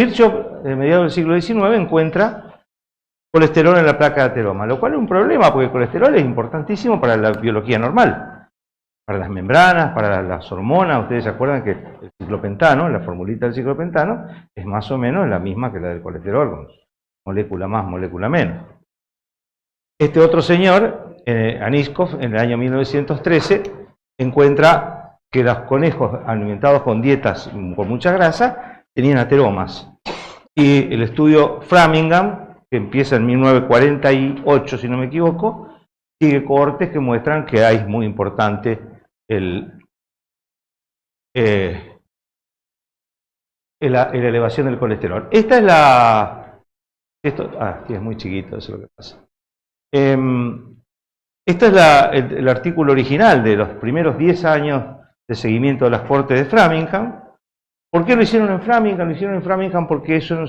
Kirchhoff, en mediados del siglo XIX, encuentra colesterol en la placa de ateroma, lo cual es un problema porque el colesterol es importantísimo para la biología normal, para las membranas, para las hormonas. Ustedes se acuerdan que el ciclopentano, la formulita del ciclopentano, es más o menos la misma que la del colesterol, con molécula más, molécula menos. Este otro señor, Aniskov, en el año 1913, encuentra que los conejos alimentados con dietas con mucha grasa tenían ateromas. Y el estudio Framingham, que empieza en 1948, si no me equivoco, sigue cohortes que muestran que es muy importante la elevación del colesterol. Esta es la... sí, es muy chiquito, eso es lo que pasa. Este es el artículo original de los primeros 10 años de seguimiento de las cohortes de Framingham. ¿Por qué lo hicieron en Framingham? Lo hicieron en Framingham porque son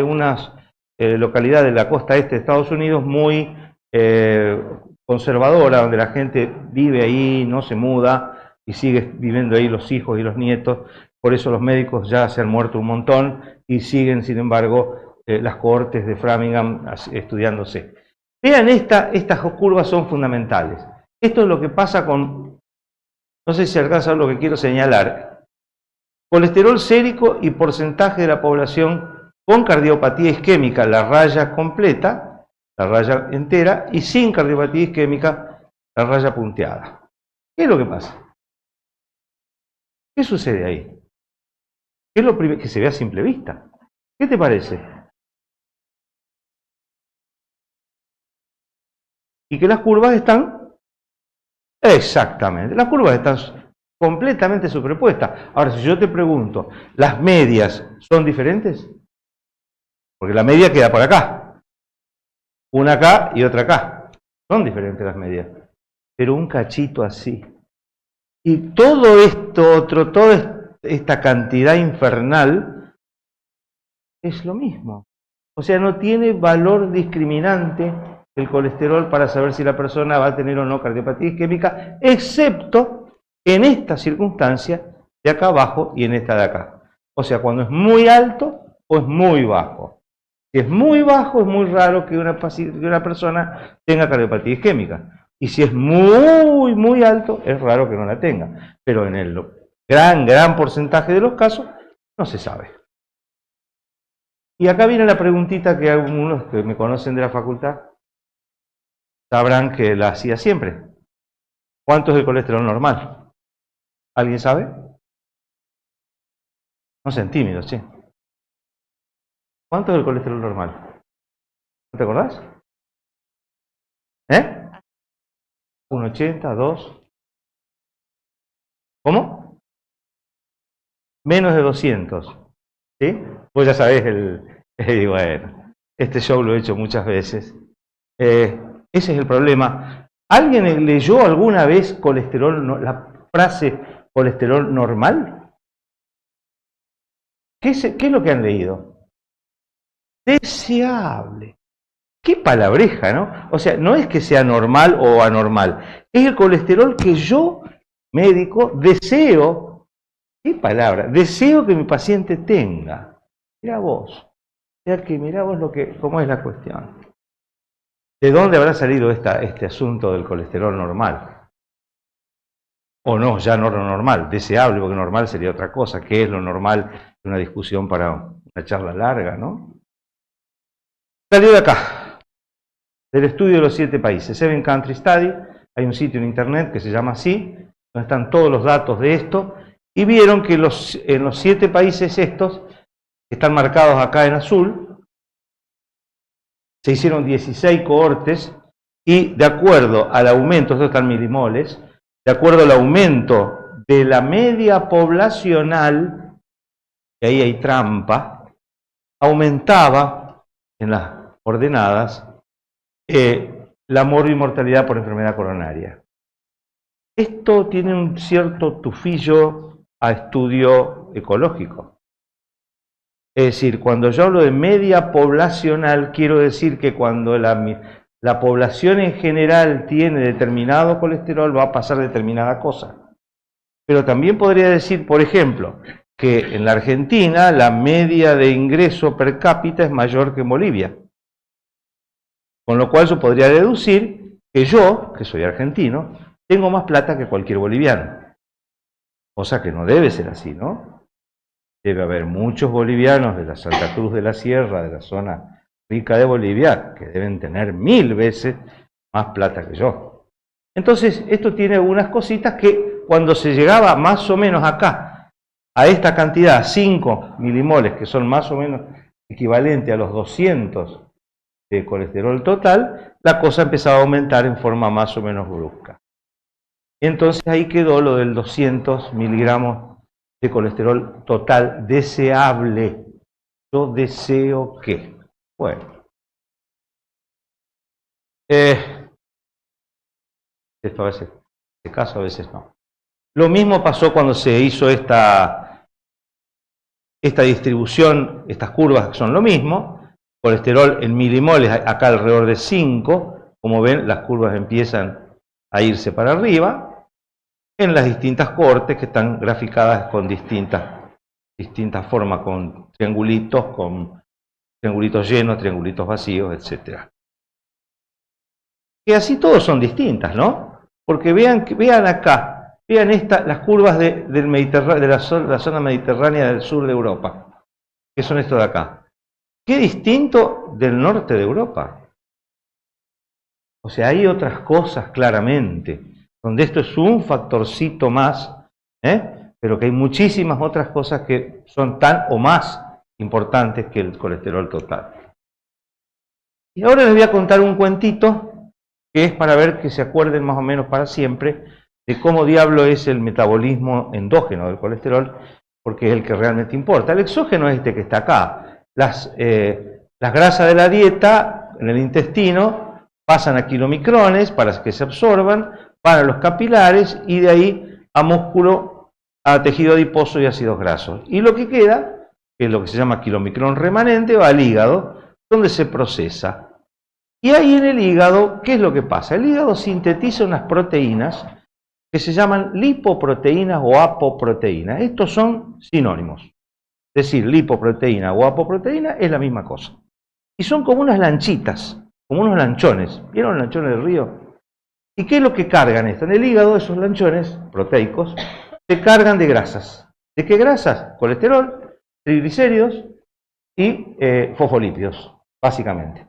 unas localidades de la costa este de Estados Unidos muy conservadora, donde la gente vive ahí, no se muda y sigue viviendo ahí los hijos y los nietos. Por eso los médicos ya se han muerto un montón y siguen, sin embargo, las cohortes de Framingham estudiándose. Vean, estas curvas son fundamentales. Esto es lo que pasa con, no sé si alcanza a ver lo que quiero señalar, colesterol sérico y porcentaje de la población con cardiopatía isquémica, la raya completa, la raya entera, y sin cardiopatía isquémica, la raya punteada. ¿Qué es lo que pasa? ¿Qué sucede ahí? ¿Qué es lo primero que se ve a simple vista? ¿Qué te parece? Y que las curvas están, exactamente, las curvas están completamente superpuestas. Ahora, si yo te pregunto, ¿las medias son diferentes? Porque la media queda por acá. Una acá y otra acá. Son diferentes las medias. Pero un cachito así. Y todo esto otro, toda esta cantidad infernal, es lo mismo. O sea, no tiene valor discriminante el colesterol para saber si la persona va a tener o no cardiopatía isquémica, excepto en esta circunstancia de acá abajo y en esta de acá. O sea, cuando es muy alto o es muy bajo. Si es muy bajo, es muy raro que una persona tenga cardiopatía isquémica. Y si es muy, muy alto, es raro que no la tenga. Pero en el gran porcentaje de los casos, no se sabe. Y acá viene la preguntita que algunos que me conocen de la facultad sabrán que la hacía siempre. ¿Cuánto es el colesterol normal? ¿Alguien sabe? No sean tímidos, che. ¿Cuánto es el colesterol normal? ¿No te acordás? 1,80, 2. ¿Cómo? Menos de 200. ¿Sí? Vos ya sabés bueno, este show lo he hecho muchas veces. Ese es el problema. ¿Alguien leyó alguna vez la frase colesterol normal? ¿Qué es lo que han leído? Deseable. Qué palabreja, ¿no? O sea, no es que sea normal o anormal. Es el colesterol que yo, médico, deseo. ¿Qué palabra? Deseo que mi paciente tenga. Mirá vos. O sea que mirá vos cómo es la cuestión. ¿De dónde habrá salido este asunto del colesterol normal? O no, ya no lo normal, deseable, porque normal sería otra cosa. ¿Qué es lo normal? Una discusión para una charla larga, ¿no? Salió de acá, del estudio de los 7 países, 7 Country Study. Hay un sitio en internet que se llama así, donde están todos los datos de esto, y vieron que en los 7 países estos, que están marcados acá en azul, se hicieron 16 cohortes y de acuerdo al aumento, esto está en milimoles, de acuerdo al aumento de la media poblacional, y ahí hay trampa, aumentaba en las ordenadas la mortalidad por enfermedad coronaria. Esto tiene un cierto tufillo a estudio ecológico. Es decir, cuando yo hablo de media poblacional, quiero decir que cuando la población en general tiene determinado colesterol, va a pasar determinada cosa. Pero también podría decir, por ejemplo, que en la Argentina la media de ingreso per cápita es mayor que en Bolivia. Con lo cual yo podría deducir que yo, que soy argentino, tengo más plata que cualquier boliviano. Cosa que no debe ser así, ¿no? Debe haber muchos bolivianos de la Santa Cruz de la Sierra, de la zona rica de Bolivia, que deben tener 1000 veces más plata que yo. Entonces, esto tiene algunas cositas que cuando se llegaba más o menos acá, a esta cantidad, 5 milimoles, que son más o menos equivalente a los 200 de colesterol total, la cosa empezaba a aumentar en forma más o menos brusca. Entonces ahí quedó lo del 200 miligramos de colesterol total deseable. Yo deseo que. Bueno. Esto a veces se caso, a veces no. Lo mismo pasó cuando se hizo esta distribución, estas curvas que son lo mismo. Colesterol en milimoles, acá alrededor de 5. Como ven, las curvas empiezan a irse para arriba en las distintas cohortes que están graficadas con distintas formas, con triangulitos llenos, triangulitos vacíos, etc. Que así todos son distintas, ¿no? Porque vean acá, vean las curvas del Mediterráneo, de la zona mediterránea del sur de Europa, que son estos de acá. Qué distinto del norte de Europa. O sea, hay otras cosas claramente, donde esto es un factorcito más, pero que hay muchísimas otras cosas que son tan o más importantes que el colesterol total. Y ahora les voy a contar un cuentito, que es para ver que se acuerden más o menos para siempre de cómo diablo es el metabolismo endógeno del colesterol, porque es el que realmente importa. El exógeno es este que está acá. Las grasas de la dieta en el intestino pasan a kilomicrones para que se absorban, van a los capilares y de ahí a músculo, a tejido adiposo y ácidos grasos. Y lo que queda, que es lo que se llama kilomicrón remanente, va al hígado, donde se procesa. Y ahí en el hígado, ¿qué es lo que pasa? El hígado sintetiza unas proteínas que se llaman lipoproteínas o apoproteínas. Estos son sinónimos. Es decir, lipoproteína o apoproteína es la misma cosa. Y son como unas lanchitas, como unos lanchones. ¿Vieron los lanchones del río? ¿Y qué es lo que cargan esto? En el hígado, esos lanchones proteicos se cargan de grasas. ¿De qué grasas? Colesterol, triglicéridos y fosfolípidos, básicamente.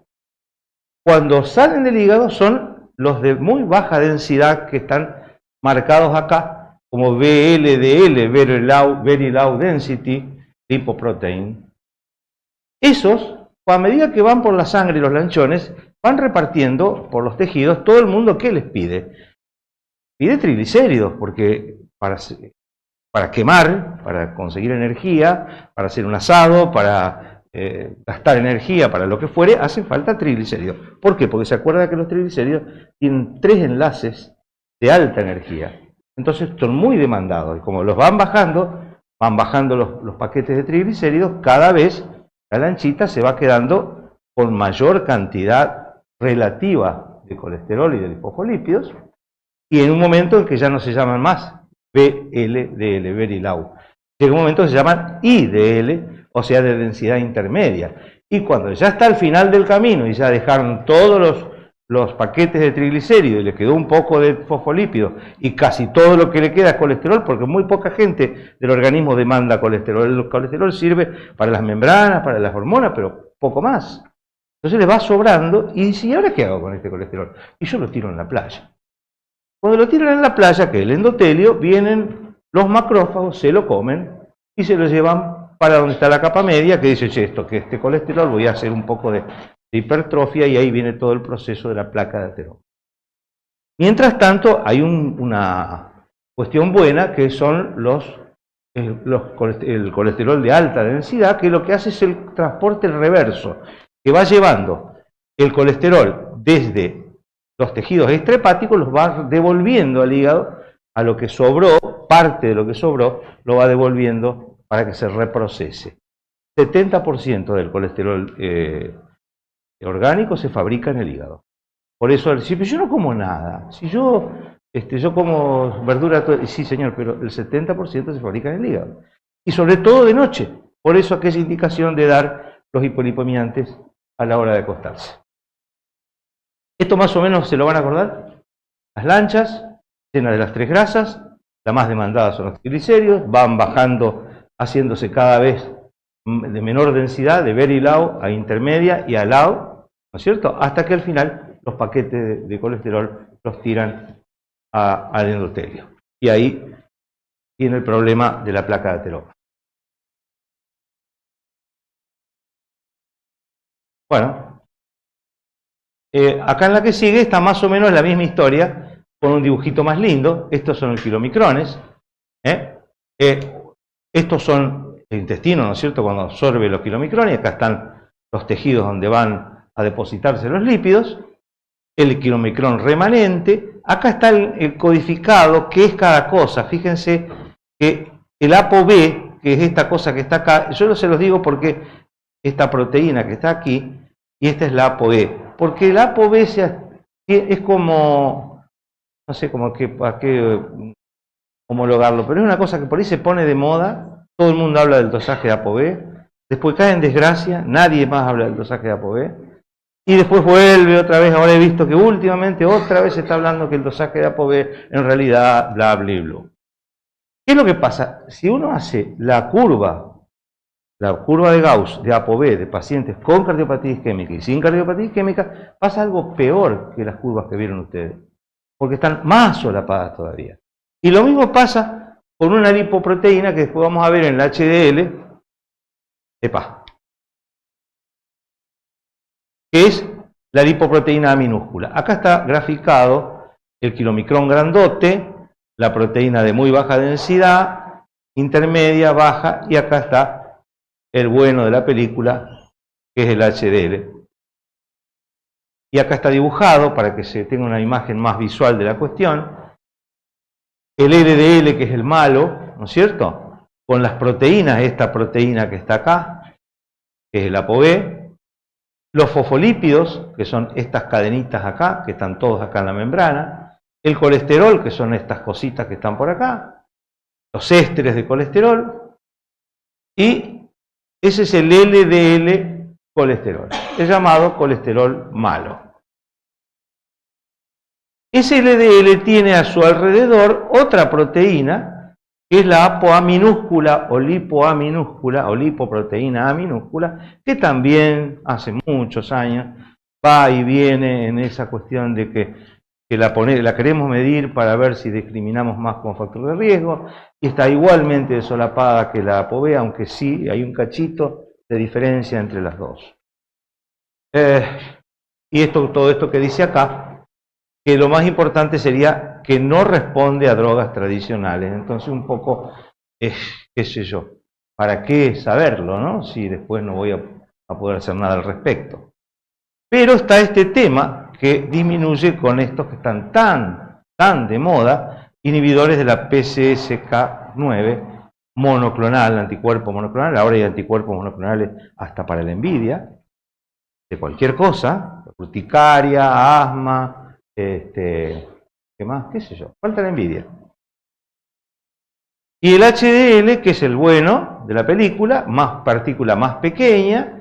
Cuando salen del hígado son los de muy baja densidad que están marcados acá como VLDL, Very Low Density Lipoprotein. Esos, a medida que van por la sangre y los lanchones, van repartiendo por los tejidos todo el mundo que les pide. Pide triglicéridos, porque para quemar, para conseguir energía, para hacer un asado, para gastar energía, para lo que fuere, hace falta triglicéridos. ¿Por qué? Porque se acuerda que los triglicéridos tienen 3 enlaces de alta energía. Entonces son muy demandados. Y como los van bajando los paquetes de triglicéridos, cada vez la lanchita se va quedando con mayor cantidad relativa de colesterol y de fosfolípidos, y en un momento en que ya no se llaman más VLDL, Very Low, llega un momento que se llaman IDL, o sea, de densidad intermedia. Y cuando ya está al final del camino y ya dejaron todos los paquetes de triglicéridos y le quedó un poco de fosfolípidos y casi todo lo que le queda es colesterol, porque muy poca gente del organismo demanda colesterol. El colesterol sirve para las membranas, para las hormonas, pero poco más. Entonces le va sobrando y dice, ¿y ahora qué hago con este colesterol? Y yo lo tiro en la playa. Cuando lo tiran en la playa, que es el endotelio, vienen los macrófagos, se lo comen y se lo llevan para donde está la capa media, que dice, che, esto que este colesterol voy a hacer un poco de hipertrofia, y ahí viene todo el proceso de la placa de ateroma. Mientras tanto, hay una cuestión buena, que son el colesterol de alta densidad, que lo que hace es el transporte reverso, que va llevando el colesterol desde los tejidos extrahepáticos, los va devolviendo al hígado, a lo que sobró, parte de lo que sobró, lo va devolviendo para que se reprocese. 70% del colesterol orgánico se fabrica en el hígado. Por eso, si yo no como nada, si yo como verdura, sí señor, pero el 70% se fabrica en el hígado. y sobre todo de noche. Por eso aquella indicación de dar los hipolipomiantes a la hora de acostarse. Esto más o menos se lo van a acordar. Las lanchas, llenas de las 3 grasas, la más demandada son los triglicéridos, van bajando, haciéndose cada vez de menor densidad, de very low a intermedia y a low, ¿no es cierto? Hasta que al final los paquetes de colesterol los tiran al endotelio. Y ahí tiene el problema de la placa de ateroma. Bueno, acá en la que sigue está más o menos la misma historia, con un dibujito más lindo. Estos son los kilomicrones. Estos son el intestino, ¿no es cierto?, cuando absorbe los kilomicrones. Acá están los tejidos donde van a depositarse los lípidos. El kilomicrón remanente. Acá está el codificado, que es cada cosa. Fíjense que el ApoB, que es esta cosa que está acá, yo no se los digo porque esta proteína que está aquí, y esta es la ApoB. Porque el ApoB es como, no sé cómo para qué homologarlo, pero es una cosa que por ahí se pone de moda. Todo el mundo habla del dosaje de ApoB, después cae en desgracia, nadie más habla del dosaje de ApoB, y después vuelve otra vez. Ahora he visto que últimamente otra vez se está hablando que el dosaje de ApoB en realidad bla bla bla. ¿Qué es lo que pasa? Si uno hace la curva de Gauss de ApoB de pacientes con cardiopatía isquémica y sin cardiopatía isquémica, pasa algo peor que las curvas que vieron ustedes, porque están más solapadas todavía. Y lo mismo pasa con una lipoproteína que después vamos a ver en la HDL, que es la lipoproteína A minúscula. Acá está graficado el kilomicrón grandote, la proteína de muy baja densidad, intermedia, baja, y acá está el bueno de la película, que es el HDL. Y acá está dibujado, para que se tenga una imagen más visual de la cuestión, el LDL, que es el malo, ¿no es cierto?, con las proteínas, esta proteína que está acá, que es el ApoB, los fosfolípidos, que son estas cadenitas acá, que están todos acá en la membrana, el colesterol, que son estas cositas que están por acá, los ésteres de colesterol, y ese es el LDL colesterol, el llamado colesterol malo. Ese LDL tiene a su alrededor otra proteína, que es la ApoA minúscula o lipoA minúscula o lipoproteína A minúscula, que también hace muchos años va y viene en esa cuestión de que la queremos medir para ver si discriminamos más con factor de riesgo, y está igualmente solapada que la ApoB, aunque sí hay un cachito de diferencia entre las dos. Y todo esto que dice acá, que lo más importante sería que no responde a drogas tradicionales. Entonces un poco, qué sé yo, ¿para qué saberlo, no? Si después no voy a poder hacer nada al respecto. Pero está este tema que disminuye con estos que están tan de moda, inhibidores de la PCSK9 monoclonal, anticuerpo monoclonal. Ahora hay anticuerpos monoclonales hasta para la envidia, de cualquier cosa, urticaria, asma, ¿qué más? ¿Qué sé yo? Falta la envidia. Y el HDL, que es el bueno de la película, más partícula más pequeña,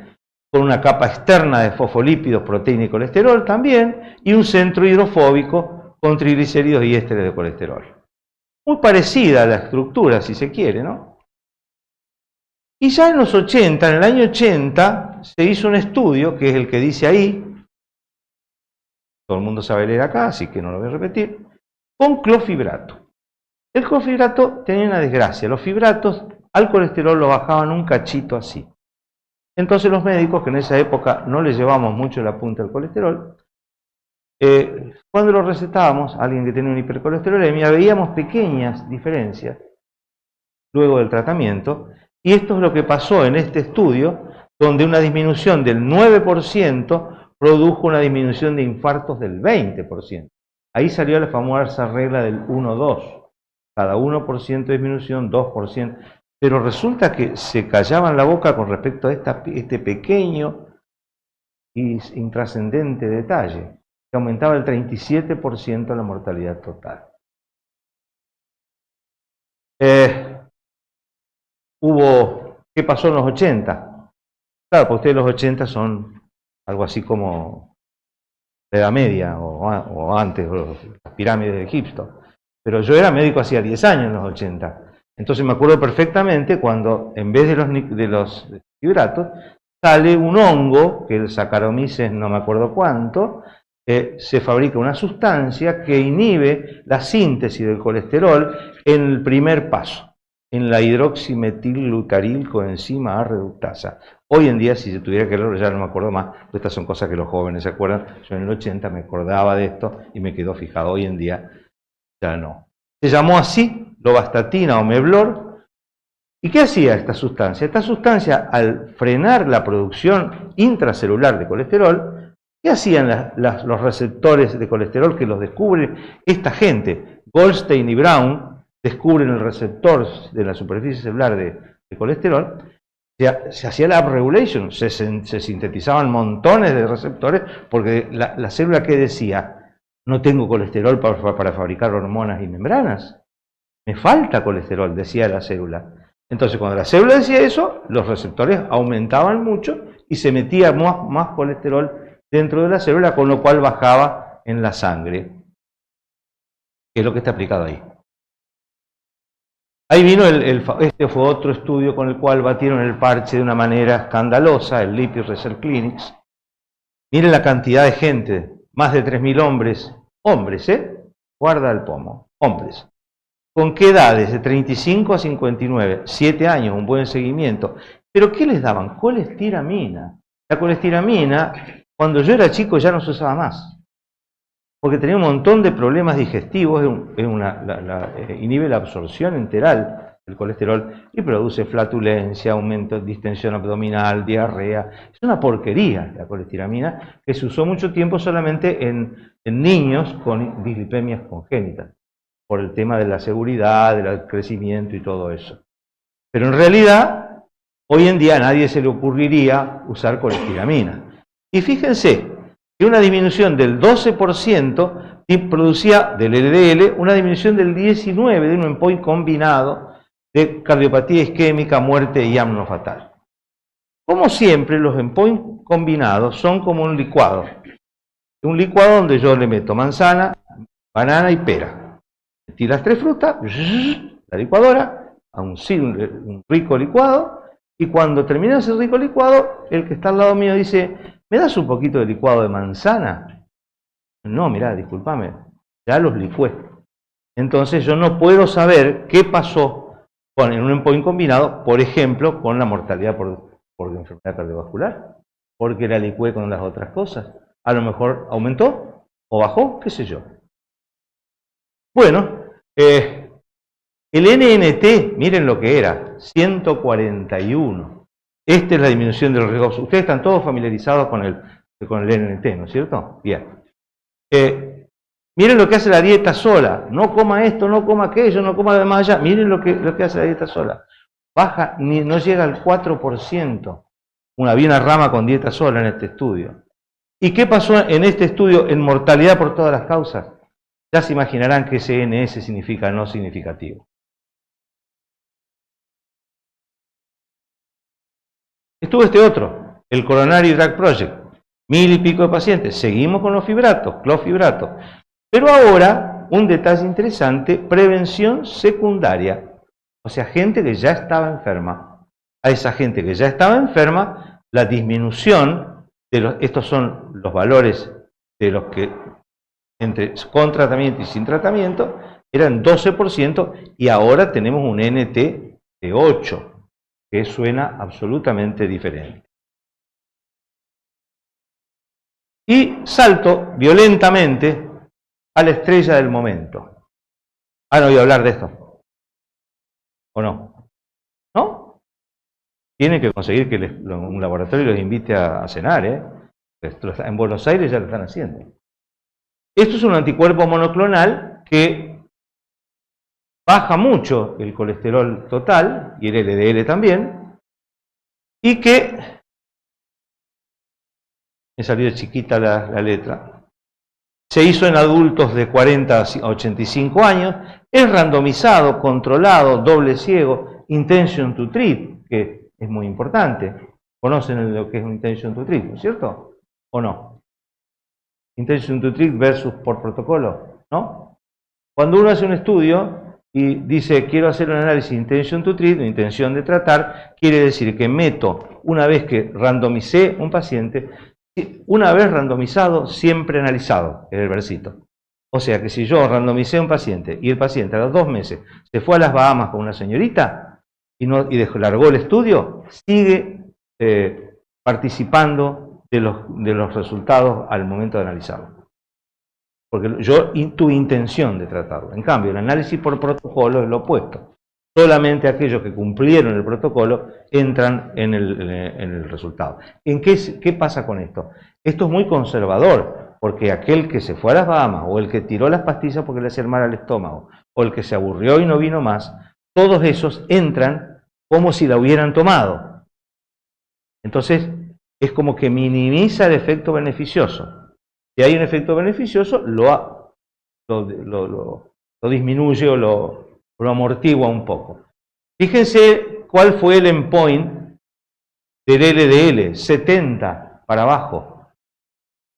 con una capa externa de fosfolípidos, proteína y colesterol también, y un centro hidrofóbico con triglicéridos y ésteres de colesterol. Muy parecida a la estructura, si se quiere, ¿no? Y ya en los 80, en el año 80, se hizo un estudio, que es el que dice ahí, todo el mundo sabe leer acá, así que no lo voy a repetir, con clofibrato. El clofibrato tenía una desgracia. Los fibratos al colesterol lo bajaban un cachito así. Entonces los médicos, que en esa época no les llevamos mucho la punta al colesterol, cuando lo recetábamos a alguien que tenía una hipercolesterolemia, veíamos pequeñas diferencias luego del tratamiento, y esto es lo que pasó en este estudio, donde una disminución del 9% produjo una disminución de infartos del 20%. Ahí salió la famosa regla del 1-2. Cada 1% de disminución, 2%. Pero resulta que se callaban la boca con respecto a este pequeño y intrascendente detalle, que aumentaba el 37% la mortalidad total. ¿qué pasó en los 80? Claro, porque ustedes los 80 son algo así como la Edad Media o antes, o las pirámides de Egipto. Pero yo era médico hacía 10 años en los 80. Entonces me acuerdo perfectamente cuando en vez de los fibratos sale un hongo, que el Saccharomyces no me acuerdo cuánto, se fabrica una sustancia que inhibe la síntesis del colesterol en el primer paso, en la hidroximetilglutaril coenzima A reductasa. Hoy en día, si se tuviera que leerlo, ya no me acuerdo más, pues estas son cosas que los jóvenes se acuerdan. Yo en el 80 me acordaba de esto y me quedó fijado. Hoy en día ya no. Se llamó así, lovastatina o Meblor. ¿Y qué hacía esta sustancia? Esta sustancia, al frenar la producción intracelular de colesterol, ¿qué hacían los receptores de colesterol que los descubre esta gente? Goldstein y Brown descubren el receptor de la superficie celular de colesterol. Se hacía la upregulation, se sintetizaban montones de receptores, porque la célula que decía, no tengo colesterol para fabricar hormonas y membranas, me falta colesterol, decía la célula. Entonces cuando la célula decía eso, los receptores aumentaban mucho y se metía más colesterol dentro de la célula, con lo cual bajaba en la sangre, que es lo que está aplicado ahí. Ahí vino este fue otro estudio con el cual batieron el parche de una manera escandalosa, el Lipid Research Clinics. Miren la cantidad de gente, más de 3.000 hombres, guarda el pomo, hombres. ¿Con qué edades? De 35 a 59, 7 años, un buen seguimiento. ¿Pero qué les daban? Colestiramina. La colestiramina, cuando yo era chico ya no se usaba más, porque tenía un montón de problemas digestivos, inhibe la absorción enteral del colesterol y produce flatulencia, aumento de distensión abdominal, diarrea. Es una porquería la colestiramina, que se usó mucho tiempo solamente en niños con dislipemias congénitas, por el tema de la seguridad, del crecimiento y todo eso. Pero en realidad, hoy en día a nadie se le ocurriría usar colestiramina. Y fíjense que una disminución del 12% producía del LDL una disminución del 19% de un endpoint combinado de cardiopatía isquémica, muerte y AMNO fatal. Como siempre, los endpoints combinados son como un licuado. Un licuado donde yo le meto manzana, banana y pera. Metí las 3 frutas, la licuadora, a un rico licuado, y cuando termina ese rico licuado, el que está al lado mío dice, ¿me das un poquito de licuado de manzana? No, mirá, discúlpame, ya los licué. Entonces yo no puedo saber qué pasó en un endpoint combinado, por ejemplo, con la mortalidad por enfermedad cardiovascular, porque la licué con las otras cosas. A lo mejor aumentó o bajó, qué sé yo. Bueno, el NNT, miren lo que era, 141. Esta es la disminución del riesgo. Ustedes están todos familiarizados con el NNT, ¿no es cierto? Bien. Miren lo que hace la dieta sola. No coma esto, no coma aquello, no coma además allá. Miren lo que hace la dieta sola. Baja, no llega al 4%. Había una rama con dieta sola en este estudio. ¿Y qué pasó en este estudio en mortalidad por todas las causas? Ya se imaginarán que ese NS significa no significativo. Estuvo este otro, el Coronary Drug Project. 1000 y pico de pacientes. Seguimos con los fibratos, cloffibratos. Pero ahora, un detalle interesante, prevención secundaria. O sea, gente que ya estaba enferma. A esa gente que ya estaba enferma, la disminución estos son los valores de los que con tratamiento y sin tratamiento, eran 12% y ahora tenemos un NT de 8, que suena absolutamente diferente. Y salto violentamente a la estrella del momento. Ah, no voy a hablar de esto. ¿O no? ¿No? Tienen que conseguir que un laboratorio los invite a cenar, ¿eh? En Buenos Aires ya lo están haciendo. Esto es un anticuerpo monoclonal que baja mucho el colesterol total y el LDL también, y que, me salió chiquita la letra, se hizo en adultos de 40 a 85 años, es randomizado, controlado, doble ciego, intention to treat, que es muy importante. ¿Conocen lo que es un intention to treat, no es cierto? ¿O no? Intention to treat versus por protocolo, ¿no? Cuando uno hace un estudio y dice quiero hacer un análisis intention to treat, intención de tratar, quiere decir que meto, una vez que randomicé un paciente, una vez randomizado, siempre analizado, es el versito. O sea que si yo randomicé a un paciente y el paciente a los 2 meses se fue a las Bahamas con una señorita y largó el estudio, sigue participando de los resultados al momento de analizarlo. Porque yo tuve intención de tratarlo. En cambio, el análisis por protocolo es lo opuesto. Solamente aquellos que cumplieron el protocolo entran en el resultado. ¿Qué pasa con esto? Esto es muy conservador, porque aquel que se fue a las Bahamas, o el que tiró las pastillas porque le hacía mal al estómago, o el que se aburrió y no vino más, todos esos entran como si la hubieran tomado. Entonces, es como que minimiza el efecto beneficioso. Si hay un efecto beneficioso, lo disminuye o lo amortigua un poco. Fíjense cuál fue el endpoint del LDL, 70 para abajo.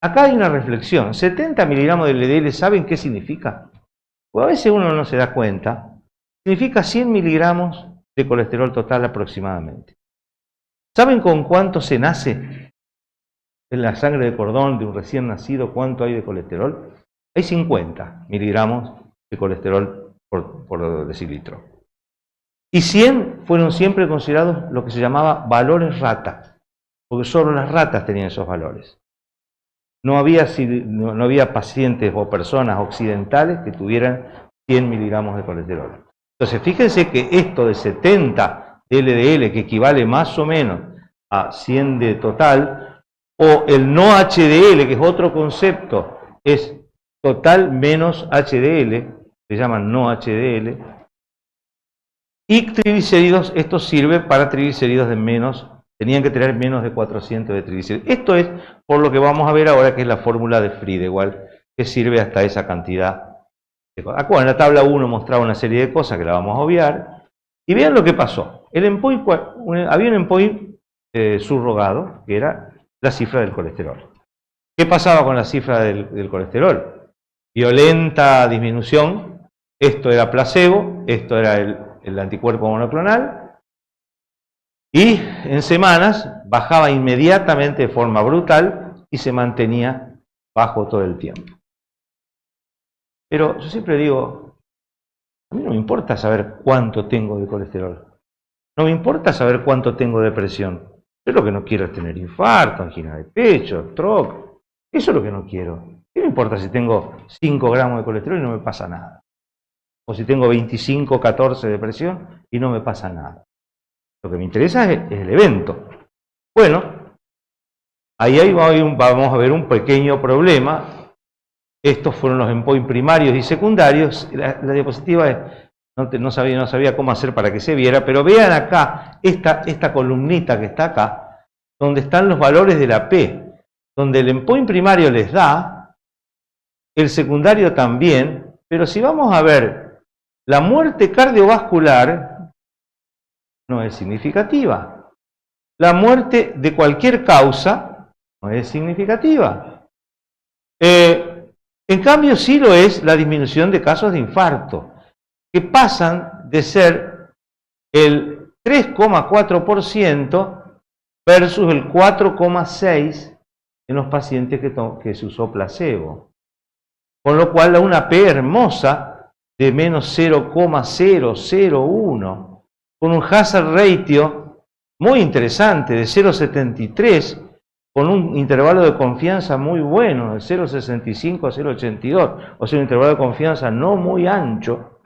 Acá hay una reflexión. 70 miligramos de LDL, ¿saben qué significa? Pues a veces uno no se da cuenta. Significa 100 miligramos de colesterol total aproximadamente. ¿Saben con cuánto se nace en la sangre de cordón de un recién nacido? ¿Cuánto hay de colesterol? Hay 50 miligramos de colesterol por decilitro. Y 100 fueron siempre considerados lo que se llamaba valores rata, porque solo las ratas tenían esos valores. No había pacientes o personas occidentales que tuvieran 100 miligramos de colesterol. Entonces, fíjense que esto de 70 de LDL, que equivale más o menos a 100 de total, o el no HDL, que es otro concepto, es total menos HDL, se llaman no HDL, y triglicéridos, esto sirve para triglicéridos de menos, tenían que tener menos de 400 de triglicéridos. Esto es por lo que vamos a ver ahora, que es la fórmula de Friedewald, que sirve hasta esa cantidad. Acá en la tabla 1 mostraba una serie de cosas que la vamos a obviar, y vean lo que pasó. Había un endpoint subrogado, que era la cifra del colesterol. ¿Qué pasaba con la cifra del colesterol? Violenta disminución. Esto era placebo, esto era el anticuerpo monoclonal, y en semanas bajaba inmediatamente de forma brutal y se mantenía bajo todo el tiempo. Pero yo siempre digo, a mí no me importa saber cuánto tengo de colesterol, no me importa saber cuánto tengo de presión. Yo lo que no quiero es tener infarto, angina de pecho, stroke. Eso es lo que no quiero. ¿Qué me importa si tengo 5 gramos de colesterol y no me pasa nada? O si tengo 25, 14 de presión y no me pasa nada. Lo que me interesa es el evento. Bueno, ahí vamos a ver un pequeño problema. Estos fueron los endpoints primarios y secundarios. La diapositiva no sabía cómo hacer para que se viera, pero vean acá esta columnita que está acá, donde están los valores de la P, donde el endpoint primario les da, el secundario también, pero si vamos a ver, la muerte cardiovascular no es significativa. La muerte de cualquier causa no es significativa. En cambio, sí lo es la disminución de casos de infarto, que pasan de ser el 3,4% versus el 4,6% en los pacientes que se usó placebo. Con lo cual, una P hermosa de menos 0,001, con un hazard ratio muy interesante de 0,73, con un intervalo de confianza muy bueno, de 0,65 a 0,82, o sea, un intervalo de confianza no muy ancho,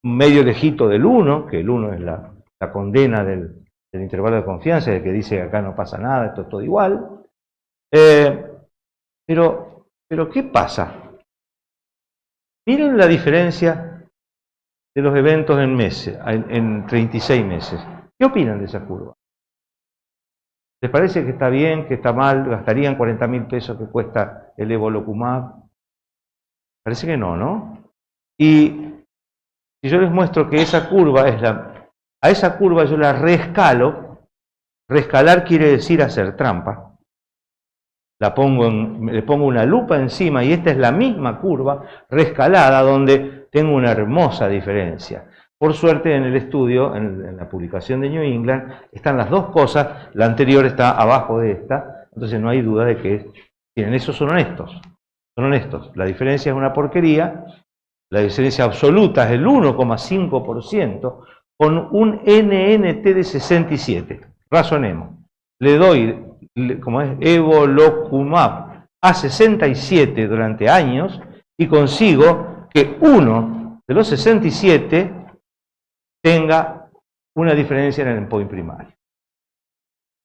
medio lejito del 1, que el 1 es la condena del intervalo de confianza, el que dice que acá no pasa nada, esto es todo igual. Pero ¿qué pasa? Miren la diferencia de los eventos en meses, en 36 meses. ¿Qué opinan de esa curva? ¿Les parece que está bien, que está mal? ¿Gastarían 40.000 pesos que cuesta el evolocumab? Parece que no, ¿no? Y si yo les muestro que esa curva es a esa curva yo la reescalo. Reescalar quiere decir hacer trampa. Le pongo una lupa encima y esta es la misma curva reescalada donde tengo una hermosa diferencia. Por suerte en el estudio, en la publicación de New England, están las dos cosas, la anterior está abajo de esta, entonces no hay duda de que tienen, esos son honestos. Son honestos. La diferencia es una porquería, la diferencia absoluta es el 1,5% con un NNT de 67. Razonemos. Le doy, como es, evolocumab a 67 durante años y consigo que uno de los 67 tenga una diferencia en el endpoint primario.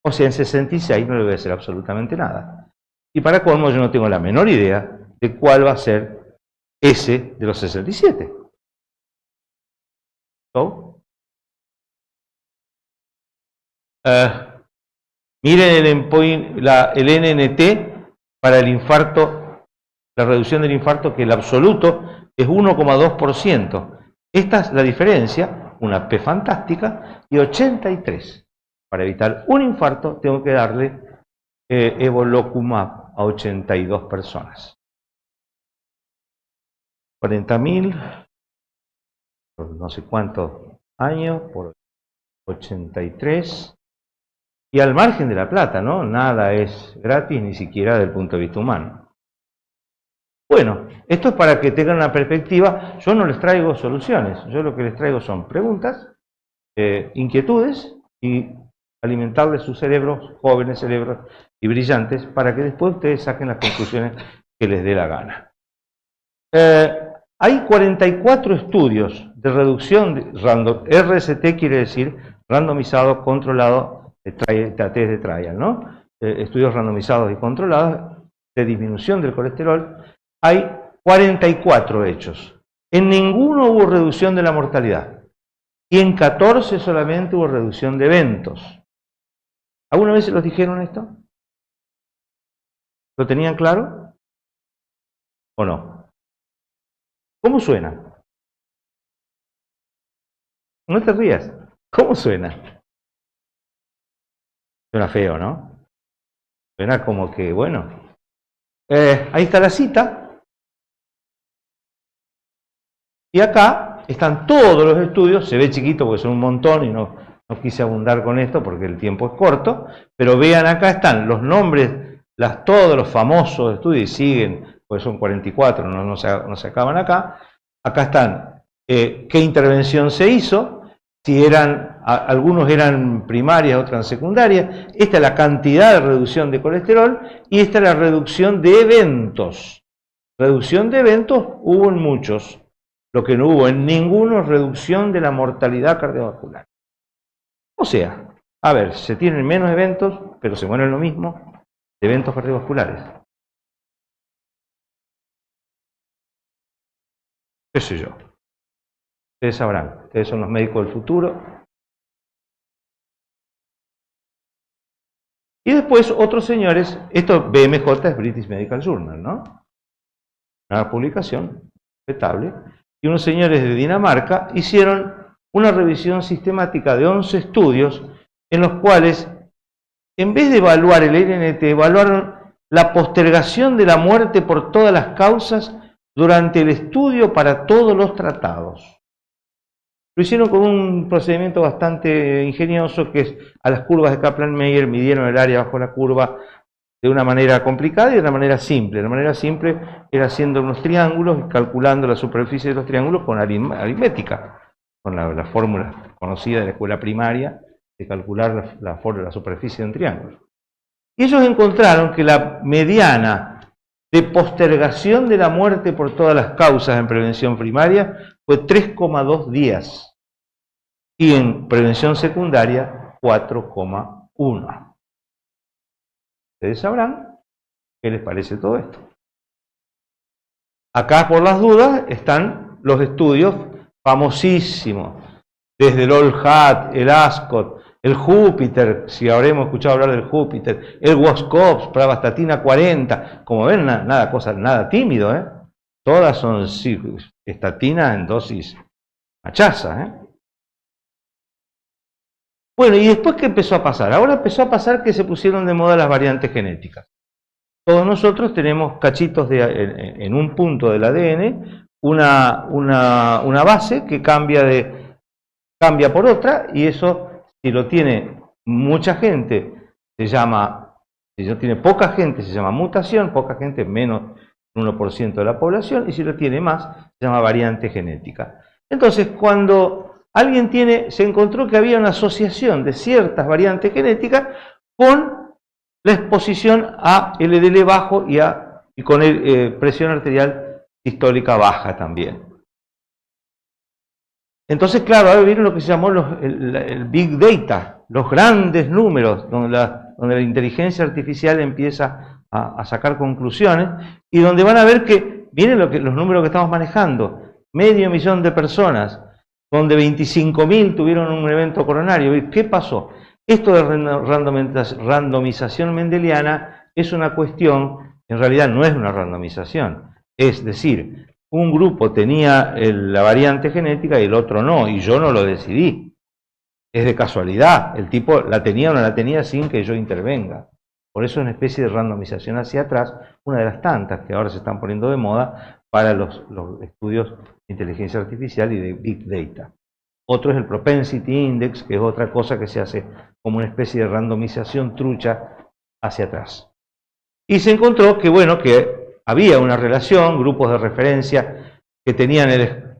O sea, en 66 no le voy a hacer absolutamente nada. Y para colmo yo no tengo la menor idea de cuál va a ser ese de los 67. ¿So? Miren el endpoint, el NNT para el infarto, la reducción del infarto, que el absoluto es 1,2%. Esta es la diferencia, una P fantástica, y 83. Para evitar un infarto tengo que darle evolocumab a 82 personas. 40.000 por no sé cuántos años, por 83. Y al margen de la plata, ¿no? Nada es gratis, ni siquiera desde el punto de vista humano. Bueno, esto es para que tengan una perspectiva. Yo no les traigo soluciones. Yo lo que les traigo son preguntas, inquietudes y alimentarles sus cerebros, jóvenes cerebros y brillantes, para que después ustedes saquen las conclusiones que les dé la gana. Hay 44 estudios de reducción de RCT, quiere decir randomizado, controlado, test de trial, ¿no? Estudios randomizados y controlados de disminución del colesterol. Hay 44 hechos. En ninguno hubo reducción de la mortalidad. Y en 14 solamente hubo reducción de eventos. ¿Alguna vez se los dijeron esto? ¿Lo tenían claro? ¿O no? ¿Cómo suena? No te rías. ¿Cómo suena? Suena feo, ¿no? Suena como que, bueno. Ahí está la cita. Y acá están todos los estudios. Se ve chiquito porque son un montón y no quise abundar con esto porque el tiempo es corto. Pero vean, acá están los nombres, todos los famosos estudios, y siguen, porque son 44, no se acaban acá. Acá están qué intervención se hizo. Si algunos eran primarias, otras eran secundarias. Esta es la cantidad de reducción de colesterol y esta es la reducción de eventos. Reducción de eventos hubo en muchos. Lo que no hubo en ninguno es reducción de la mortalidad cardiovascular. O sea, a ver, se tienen menos eventos, pero se mueren lo mismo de eventos cardiovasculares. ¿Qué sé yo? Ustedes sabrán, ustedes son los médicos del futuro. Y después otros señores, esto BMJ es British Medical Journal, ¿no? Una publicación respetable. Y unos señores de Dinamarca hicieron una revisión sistemática de 11 estudios en los cuales, en vez de evaluar el NNT, evaluaron la postergación de la muerte por todas las causas durante el estudio para todos los tratados. Lo hicieron con un procedimiento bastante ingenioso, que es a las curvas de Kaplan-Meier midieron el área bajo la curva de una manera complicada y de una manera simple. La manera simple era haciendo unos triángulos y calculando la superficie de los triángulos con aritmética, con la fórmula conocida de la escuela primaria de calcular la superficie de un triángulo. Y ellos encontraron que la mediana de postergación de la muerte por todas las causas en prevención primaria fue 3,2 días y en prevención secundaria 4,1. Ustedes sabrán qué les parece todo esto. Acá, por las dudas, están los estudios famosísimos, desde el OLHAT, el ASCOT, el Júpiter, si habremos escuchado hablar del Júpiter, el WOSCOPS, pravastatina 40, como ven, nada tímido, ¿eh? Todas son estatinas en dosis machaza, ¿eh? Bueno, ¿y después qué empezó a pasar? Ahora empezó a pasar que se pusieron de moda las variantes genéticas. Todos nosotros tenemos cachitos en un punto del ADN, una base que cambia por otra, y eso, si lo tiene mucha gente, se llama, si lo tiene poca gente, se llama mutación, poca gente, menos del 1% de la población, y si lo tiene más, se llama variante genética. Entonces, cuando alguien se encontró que había una asociación de ciertas variantes genéticas con la exposición a LDL bajo y con presión arterial sistólica baja también. Entonces, claro, ahora viene lo que se llamó el Big Data, los grandes números, donde la inteligencia artificial empieza a sacar conclusiones y donde van a ver que, miren los números que estamos manejando, 500.000 de personas, donde 25.000 tuvieron un evento coronario. ¿Qué pasó? Esto de randomización mendeliana es una cuestión, en realidad no es una randomización, es decir, un grupo tenía la variante genética y el otro no, y yo no lo decidí. Es de casualidad, el tipo la tenía o no la tenía sin que yo intervenga. Por eso es una especie de randomización hacia atrás, una de las tantas que ahora se están poniendo de moda para los estudios de inteligencia artificial y de Big Data. Otro es el Propensity Index, que es otra cosa que se hace como una especie de randomización trucha hacia atrás. Y se encontró que, bueno, que había una relación, grupos de referencia que tenían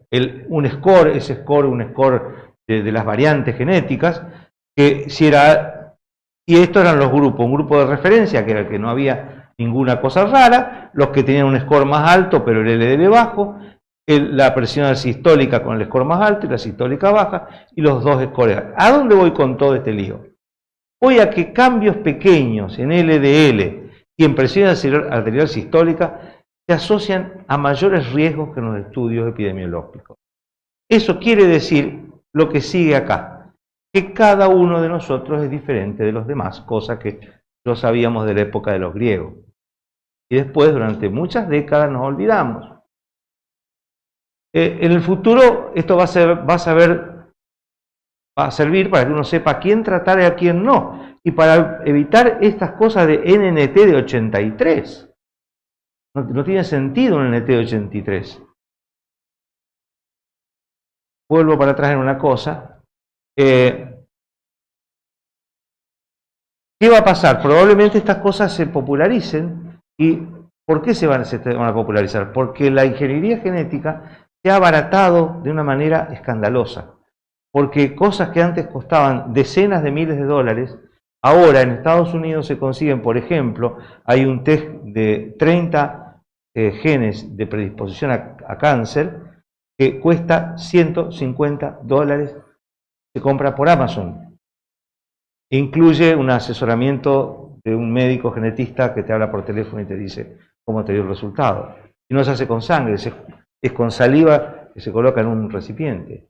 un score de las variantes genéticas, que si era, y estos eran los grupos, un grupo de referencia que era el que no había ninguna cosa rara, los que tenían un score más alto pero el LDL bajo, la presión sistólica con el score más alto y la sistólica baja, y los dos scores. ¿A dónde voy con todo este lío? Voy a que cambios pequeños en LDL y en presión arterial sistólica se asocian a mayores riesgos que en los estudios epidemiológicos. Eso quiere decir lo que sigue acá, que cada uno de nosotros es diferente de los demás, cosa que lo sabíamos de la época de los griegos. Y después, durante muchas décadas, nos olvidamos. En el futuro, esto va a servir para que uno sepa a quién tratar y a quién no. Y para evitar estas cosas de NNT de 83. No tiene sentido un NNT de 83. Vuelvo para atrás en una cosa. ¿Qué va a pasar? Probablemente estas cosas se popularicen. ¿Y por qué se van a popularizar? Porque la ingeniería genética se ha abaratado de una manera escandalosa. Porque cosas que antes costaban decenas de miles de dólares, ahora en Estados Unidos se consiguen, por ejemplo, hay un test de 30 genes de predisposición a cáncer que cuesta $150, se compra por Amazon. Incluye un asesoramiento de un médico genetista que te habla por teléfono y te dice cómo te dio el resultado. Y no se hace con sangre, es con saliva que se coloca en un recipiente.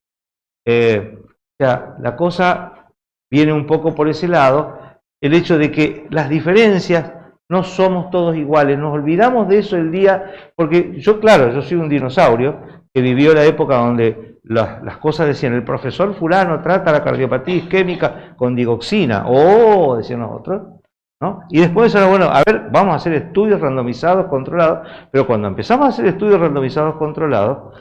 O sea, la cosa viene un poco por ese lado, el hecho de que las diferencias no somos todos iguales, nos olvidamos de eso el día, porque yo soy un dinosaurio que vivió la época donde las cosas decían, el profesor fulano trata la cardiopatía isquémica con digoxina, decían nosotros, ¿no? Y después ahora, bueno, a ver, vamos a hacer estudios randomizados, controlados, pero cuando empezamos a hacer estudios randomizados, controlados,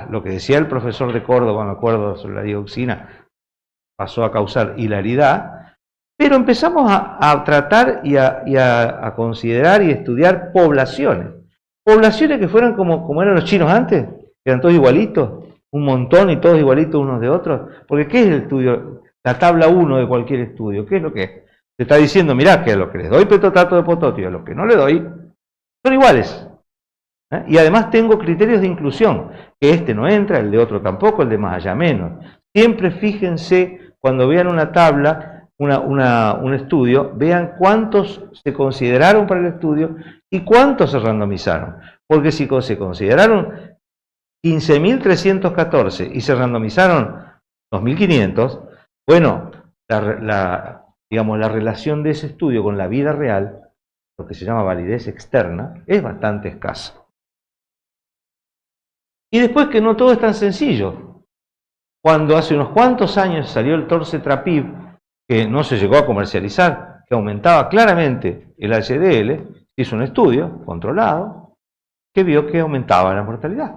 lo que decía el profesor de Córdoba, me acuerdo, sobre la dioxina, pasó a causar hilaridad, pero empezamos a tratar y a considerar y estudiar poblaciones. Poblaciones que fueran como eran los chinos antes, que eran todos igualitos, un montón y todos igualitos unos de otros. Porque ¿qué es el estudio? La tabla 1 de cualquier estudio, ¿qué es lo que es? Te está diciendo, mirá, que a los que les doy petotato de potatio y a los que no le doy, son iguales. Y además tengo criterios de inclusión, que este no entra, el de otro tampoco, el de más allá menos. Siempre fíjense, cuando vean una tabla, un estudio, vean cuántos se consideraron para el estudio y cuántos se randomizaron. Porque si se consideraron 15.314 y se randomizaron 2.500, bueno, digamos, la relación de ese estudio con la vida real, lo que se llama validez externa, es bastante escasa. Y después que no todo es tan sencillo. cuando hace unos cuantos años salió el torcetrapib, que no se llegó a comercializar, que aumentaba claramente el HDL, hizo un estudio controlado que vio que aumentaba la mortalidad.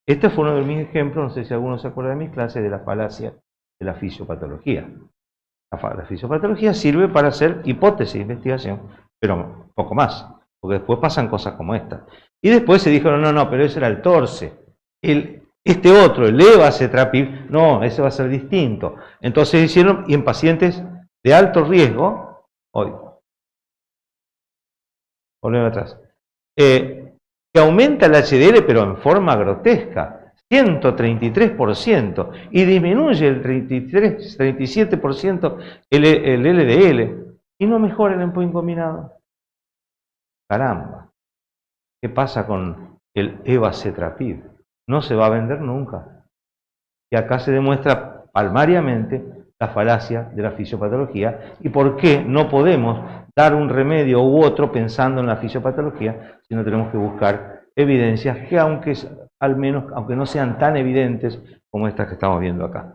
Este fue uno de mis ejemplos, no sé si alguno se acuerda de mis clases, de la falacia de la fisiopatología. La fisiopatología sirve para hacer hipótesis de investigación, pero poco más, porque después pasan cosas como esta. Y después se dijo, no, pero ese era el torce. Este otro, el evacetrapib, no, ese va a ser distinto. Entonces hicieron, y en pacientes de alto riesgo, volvemos atrás, que aumenta el HDL, pero en forma grotesca, 133%, y disminuye el 37% el LDL, y no mejora el endpoint combinado. Caramba, ¿qué pasa con el evacetrapib? No se va a vender nunca. Y acá se demuestra palmariamente la falacia de la fisiopatología y por qué no podemos dar un remedio u otro pensando en la fisiopatología, sino tenemos que buscar evidencias que aunque no sean tan evidentes como estas que estamos viendo acá.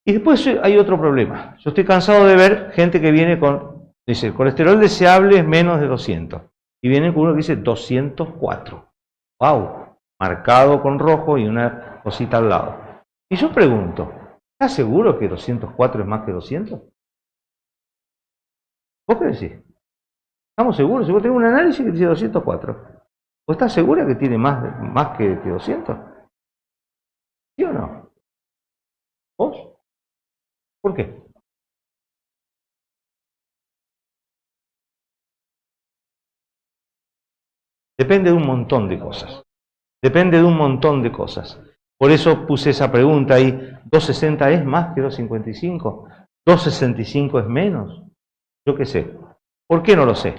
Y después hay otro problema. Yo estoy cansado de ver gente que viene con, dice, el colesterol deseable es menos de 200. Y viene con uno que dice 204. ¡Wow! Marcado con rojo y una cosita al lado. Y yo pregunto, ¿estás seguro que 204 es más que 200? ¿Vos qué decís? ¿Estamos seguros? Si vos tenés un análisis que dice 204, ¿vos estás segura que tiene más que 200? ¿Sí o no? ¿Vos? ¿Por qué? Depende de un montón de cosas. Depende de un montón de cosas. Por eso puse esa pregunta ahí. ¿260 es más que 255? ¿265 es menos? Yo qué sé. ¿Por qué no lo sé?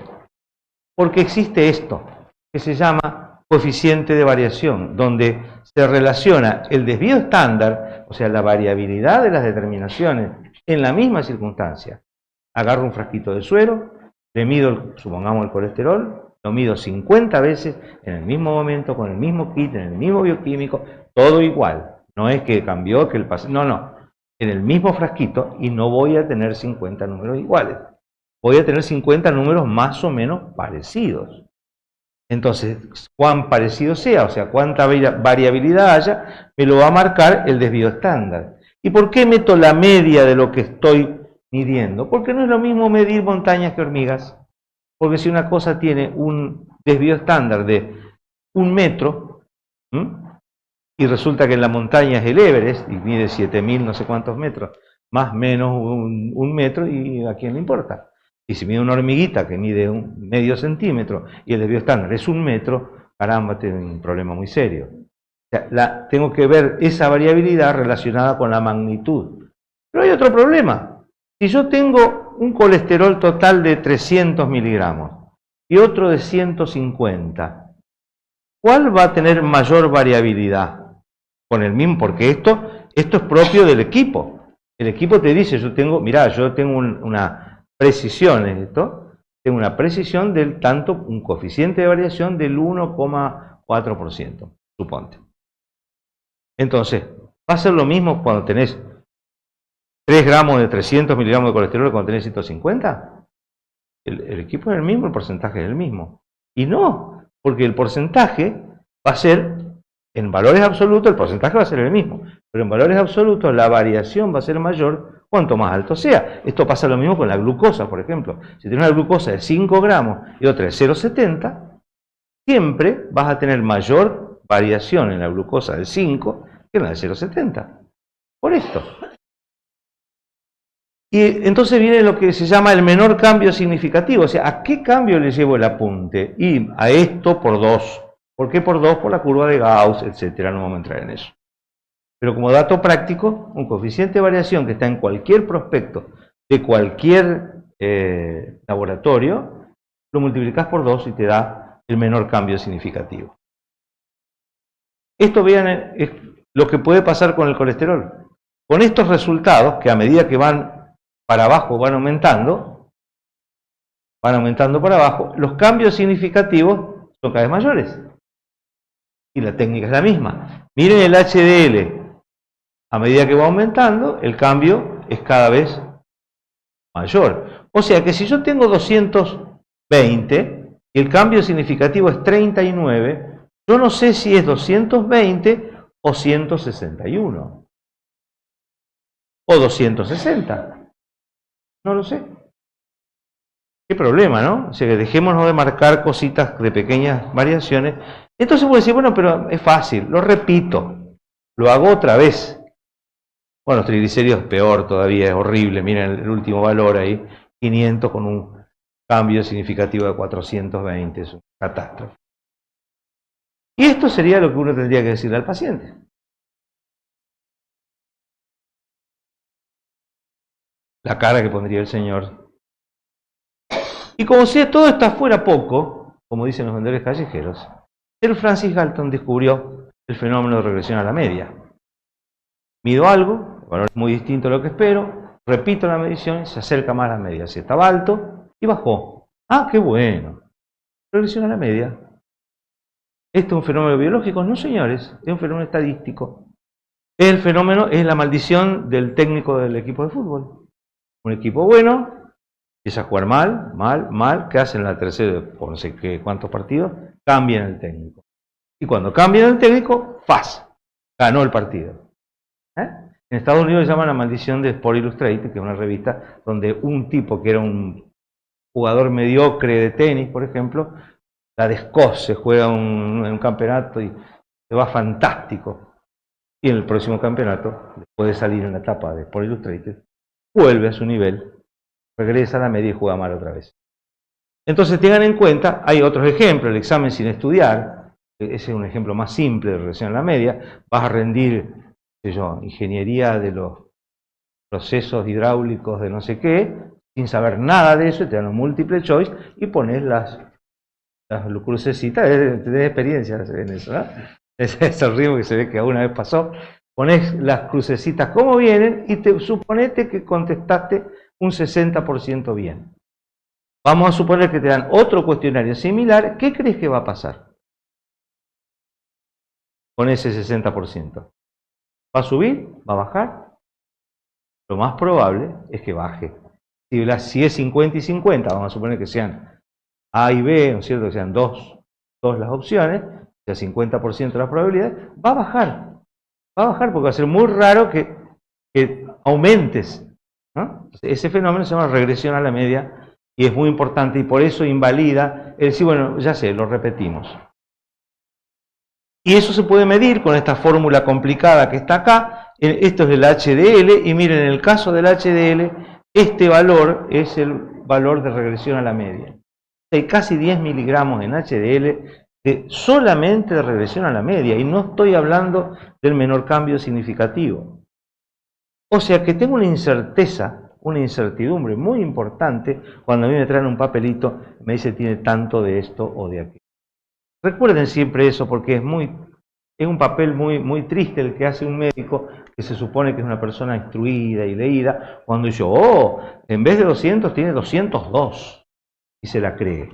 Porque existe esto, que se llama coeficiente de variación, donde se relaciona el desvío estándar, o sea, la variabilidad de las determinaciones en la misma circunstancia. Agarro un frasquito de suero, le mido, supongamos, el colesterol, lo mido 50 veces en el mismo momento, con el mismo kit, en el mismo bioquímico, todo igual. No es que cambió, que el paciente... No. En el mismo frasquito y no voy a tener 50 números iguales. Voy a tener 50 números más o menos parecidos. Entonces, cuán parecido sea, o sea, cuánta variabilidad haya, me lo va a marcar el desvío estándar. ¿Y por qué meto la media de lo que estoy midiendo? Porque no es lo mismo medir montañas que hormigas. Porque si una cosa tiene un desvío estándar de 1 metro, y resulta que en la montaña es el Everest, y mide 7000 no sé cuántos metros, más o menos un metro, ¿y a quién le importa? Y si mide una hormiguita que mide medio centímetro y el desvío estándar es 1 metro, caramba, tengo un problema muy serio. O sea, tengo que ver esa variabilidad relacionada con la magnitud. Pero hay otro problema. Si yo tengo un colesterol total de 300 miligramos y otro de 150, ¿cuál va a tener mayor variabilidad? Con el mismo, porque esto es propio del equipo. El equipo te dice, yo tengo una precisión en esto, tengo una precisión del tanto, un coeficiente de variación del 1,4%, suponte. Entonces, va a ser lo mismo cuando tenés 3 gramos de 300 miligramos de colesterol cuando tenés 150. El equipo es el mismo, el porcentaje es el mismo. Y no, porque el porcentaje va a ser, en valores absolutos, el porcentaje va a ser el mismo, pero en valores absolutos la variación va a ser mayor cuanto más alto sea. Esto pasa lo mismo con la glucosa, por ejemplo. Si tienes una glucosa de 5 gramos y otra de 0,70, siempre vas a tener mayor variación en la glucosa de 5 que en la de 0,70. Por esto. Y entonces viene lo que se llama el menor cambio significativo. O sea, ¿a qué cambio le llevo el apunte? Y a esto por 2. ¿Por qué por 2? Por la curva de Gauss, etcétera. No vamos a entrar en eso. Pero como dato práctico, un coeficiente de variación que está en cualquier prospecto de cualquier laboratorio, lo multiplicas por 2 y te da el menor cambio significativo. Esto, vean, es lo que puede pasar con el colesterol. Con estos resultados, que a medida que van para abajo van aumentando para abajo, los cambios significativos son cada vez mayores. Y la técnica es la misma. Miren el HDL A medida que va aumentando, el cambio es cada vez mayor. O sea que si yo tengo 220 y el cambio significativo es 39, yo no sé si es 220 o 161 o 260. No lo sé. Qué problema, ¿no? O sea, que dejémonos de marcar cositas de pequeñas variaciones. Entonces voy a decir, bueno, pero es fácil, lo repito, lo hago otra vez. Bueno, los triglicéridos peor todavía, es horrible. Miren el último valor ahí, 500 con un cambio significativo de 420, es una catástrofe. Y esto sería lo que uno tendría que decirle al paciente. La cara que pondría el señor. Y como si todo esto fuera poco, como dicen los vendedores callejeros, Sir Francis Galton descubrió el fenómeno de regresión a la media. Mido algo, el valor es muy distinto a lo que espero, repito la medición, se acerca más a la media. Si estaba alto y bajó. ¡Ah, qué bueno! Regresión a la media. ¿Esto es un fenómeno biológico? No, señores, es un fenómeno estadístico. El fenómeno es la maldición del técnico del equipo de fútbol. Un equipo bueno empieza a jugar mal, ¿qué hacen en la tercera, por no sé qué, cuántos partidos? Cambian el técnico. Y cuando cambian el técnico, ¡faz! Ganó el partido. En Estados Unidos se llama la maldición de Sport Illustrated, que es una revista donde un tipo que era un jugador mediocre de tenis, por ejemplo, la descoce, juega un campeonato y se va fantástico. Y en el próximo campeonato, después de salir en la etapa de Sport Illustrated, vuelve a su nivel, regresa a la media y juega mal otra vez. Entonces tengan en cuenta, hay otros ejemplos, el examen sin estudiar, ese es un ejemplo más simple de regresión a la media, vas a rendir, qué sé yo, ingeniería de los procesos hidráulicos de no sé qué, sin saber nada de eso, te dan un multiple choice y pones las crucecitas, tenés experiencia en eso, ¿no? Es el ritmo que se ve que alguna vez pasó. Pones las crucecitas como vienen y suponete que contestaste un 60% bien. Vamos a suponer que te dan otro cuestionario similar. ¿Qué crees que va a pasar con ese 60%? ¿Va a subir? ¿Va a bajar? Lo más probable es que baje. Si es 50 y 50, vamos a suponer que sean A y B, ¿no es cierto? Que sean dos las opciones, o sea, 50% de las probabilidades, va a bajar. Va a bajar porque va a ser muy raro que aumentes, ¿no? Ese fenómeno se llama regresión a la media y es muy importante y por eso invalida el decir, bueno, ya sé, lo repetimos. Y eso se puede medir con esta fórmula complicada que está acá. Esto es el HDL y miren, en el caso del HDL, este valor es el valor de regresión a la media. Hay casi 10 miligramos en HDL solamente de regresión a la media y no estoy hablando del menor cambio significativo. O sea que tengo una incerteza, una incertidumbre muy importante cuando a mí me traen un papelito y me dice tiene tanto de esto o de aquello. Recuerden siempre eso porque es un papel muy triste el que hace un médico que se supone que es una persona instruida y leída, cuando dice, oh, en vez de 200 tiene 202 y se la cree.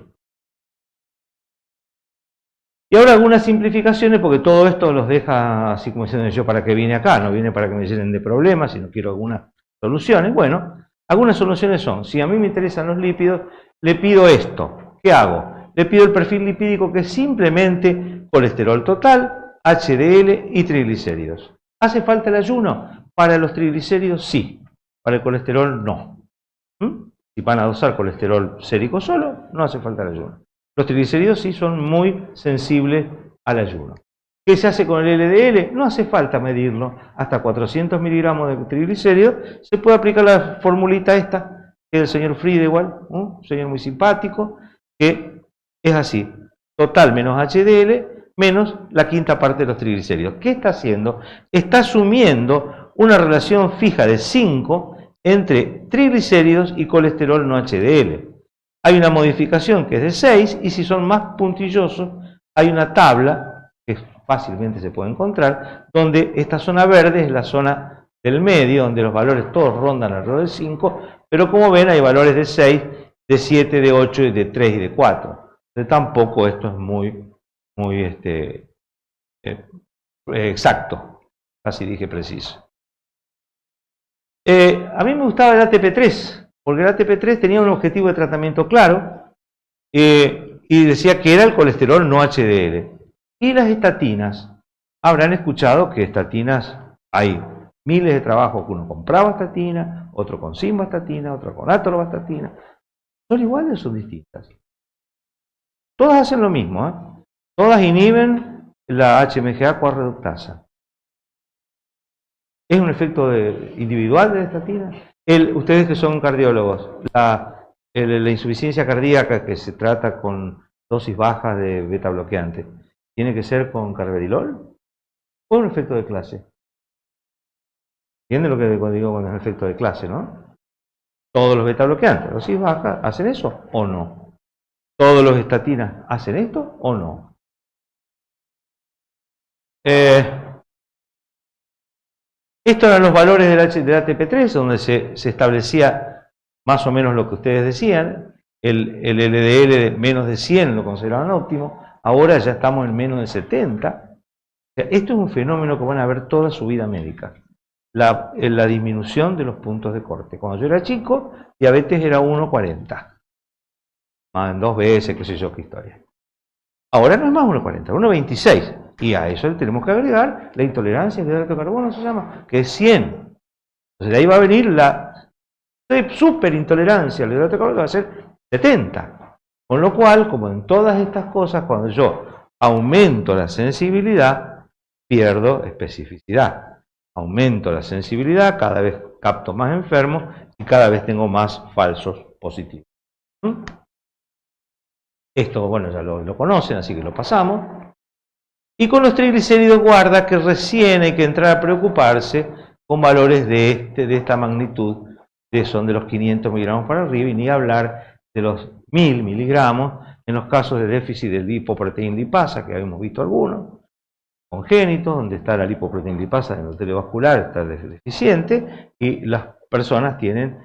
Y ahora algunas simplificaciones, porque todo esto los deja así como diciendo yo para qué vine acá, no viene para que me llenen de problemas, sino quiero algunas soluciones. Bueno, algunas soluciones son, si a mí me interesan los lípidos, le pido esto. ¿Qué hago? Le pido el perfil lipídico que es simplemente colesterol total, HDL y triglicéridos. ¿Hace falta el ayuno? Para los triglicéridos sí, para el colesterol no. Si van a dosar colesterol sérico solo, no hace falta el ayuno. Los triglicéridos sí son muy sensibles al ayuno. ¿Qué se hace con el LDL? No hace falta medirlo. Hasta 400 miligramos de triglicéridos se puede aplicar la formulita esta, que es del señor Friedewald, un señor muy simpático, que es así. Total menos HDL menos la quinta parte de los triglicéridos. ¿Qué está haciendo? Está asumiendo una relación fija de 5 entre triglicéridos y colesterol no HDL. Hay una modificación que es de 6 y si son más puntillosos hay una tabla que fácilmente se puede encontrar donde esta zona verde es la zona del medio donde los valores todos rondan alrededor del 5, pero como ven hay valores de 6, de 7, de 8, de 3 y de 4. Entonces tampoco esto es muy exacto, casi dije preciso. A mí me gustaba el ATP3, porque el ATP3 tenía un objetivo de tratamiento claro y decía que era el colesterol no HDL. Y las estatinas, habrán escuchado que estatinas hay miles de trabajos que uno compraba estatina, otro con simvastatina, otro con atorvastatina. ¿Son iguales o son distintas? Todas hacen lo mismo, ¿eh? Todas inhiben la HMG-CoA reductasa. ¿Es un efecto individual de la estatina? Ustedes que son cardiólogos, la insuficiencia cardíaca que se trata con dosis bajas de beta bloqueante, ¿tiene que ser con carvedilol? ¿O un efecto de clase? ¿Entienden lo que digo con el efecto de clase, no? Todos los beta bloqueantes, dosis bajas, ¿hacen eso o no? ¿Todos los estatinas hacen esto o no? Estos eran los valores del ATP3, donde se establecía más o menos lo que ustedes decían. El LDL de menos de 100 lo consideraban óptimo. Ahora ya estamos en menos de 70. O sea, esto es un fenómeno que van a ver toda su vida médica. La disminución de los puntos de corte. Cuando yo era chico, diabetes era 1,40. Más en 2 veces, qué sé yo, qué historia. Ahora no es más 1,40, 1,26. Y a eso le tenemos que agregar la intolerancia al hidrato de carbono, se llama, que es 100. Entonces de ahí va a venir la superintolerancia al hidrato de carbono, que va a ser 70. Con lo cual, como en todas estas cosas, cuando yo aumento la sensibilidad, pierdo especificidad. Aumento la sensibilidad, cada vez capto más enfermos y cada vez tengo más falsos positivos. Esto, bueno, ya lo conocen, así que lo pasamos. Y con los triglicéridos guarda que recién hay que entrar a preocuparse con valores de esta magnitud, que son de los 500 miligramos para arriba, y ni hablar de los 1000 miligramos en los casos de déficit de lipoproteína lipasa, que habíamos visto algunos, congénitos, donde está la lipoproteína lipasa en el televascular, está deficiente, y las personas tienen,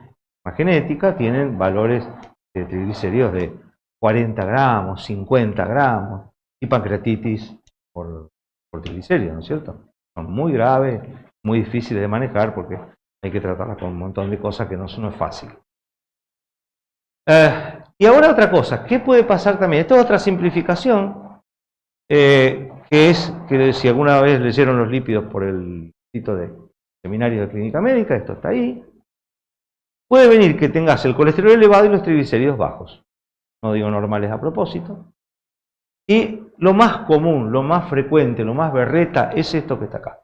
más genética, tienen valores de triglicéridos de 40 gramos, 50 gramos, y pancreatitis por triglicéridos, ¿no es cierto? Son muy graves, muy difíciles de manejar porque hay que tratarlas con un montón de cosas que no es fácil. Y ahora otra cosa, ¿qué puede pasar también? Esta es otra simplificación, que es que si alguna vez leyeron los lípidos por el sitio de Seminario de Clínica Médica, esto está ahí. Puede venir que tengas el colesterol elevado y los triglicéridos bajos. No digo normales a propósito. Y lo más común, lo más frecuente, lo más berreta es esto que está acá.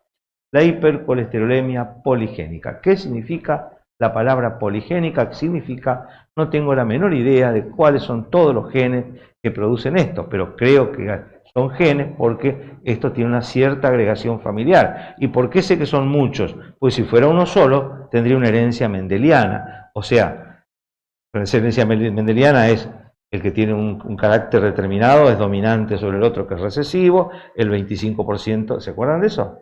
La hipercolesterolemia poligénica. ¿Qué significa la palabra poligénica? ¿Qué significa? No tengo la menor idea de cuáles son todos los genes que producen esto, pero creo que son genes porque esto tiene una cierta agregación familiar. ¿Y por qué sé que son muchos? Pues si fuera uno solo, tendría una herencia mendeliana. O sea, la herencia mendeliana es el que tiene un carácter determinado, es dominante sobre el otro que es recesivo, el 25%, ¿se acuerdan de eso?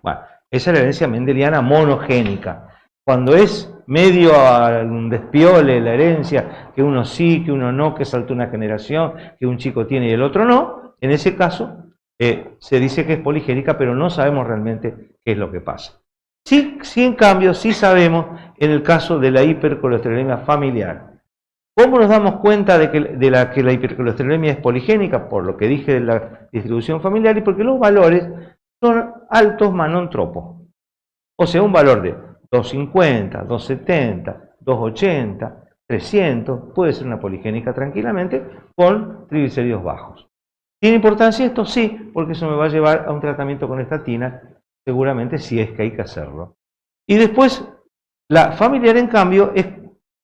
Bueno, esa es la herencia mendeliana monogénica. Cuando es medio a un despiole la herencia, que uno sí, que uno no, que saltó una generación, que un chico tiene y el otro no, en ese caso se dice que es poligénica, pero no sabemos realmente qué es lo que pasa. Sí, en cambio, sí sabemos en el caso de la hipercolesterolemia familiar. ¿Cómo nos damos cuenta de que la hipercolesterolemia es poligénica? Por lo que dije de la distribución familiar y porque los valores son altos manón-tropo. O sea, un valor de 250, 270, 280, 300, puede ser una poligénica tranquilamente con triglicéridos bajos. ¿Tiene importancia esto? Sí, porque eso me va a llevar a un tratamiento con estatina, seguramente si es que hay que hacerlo. Y después, la familiar en cambio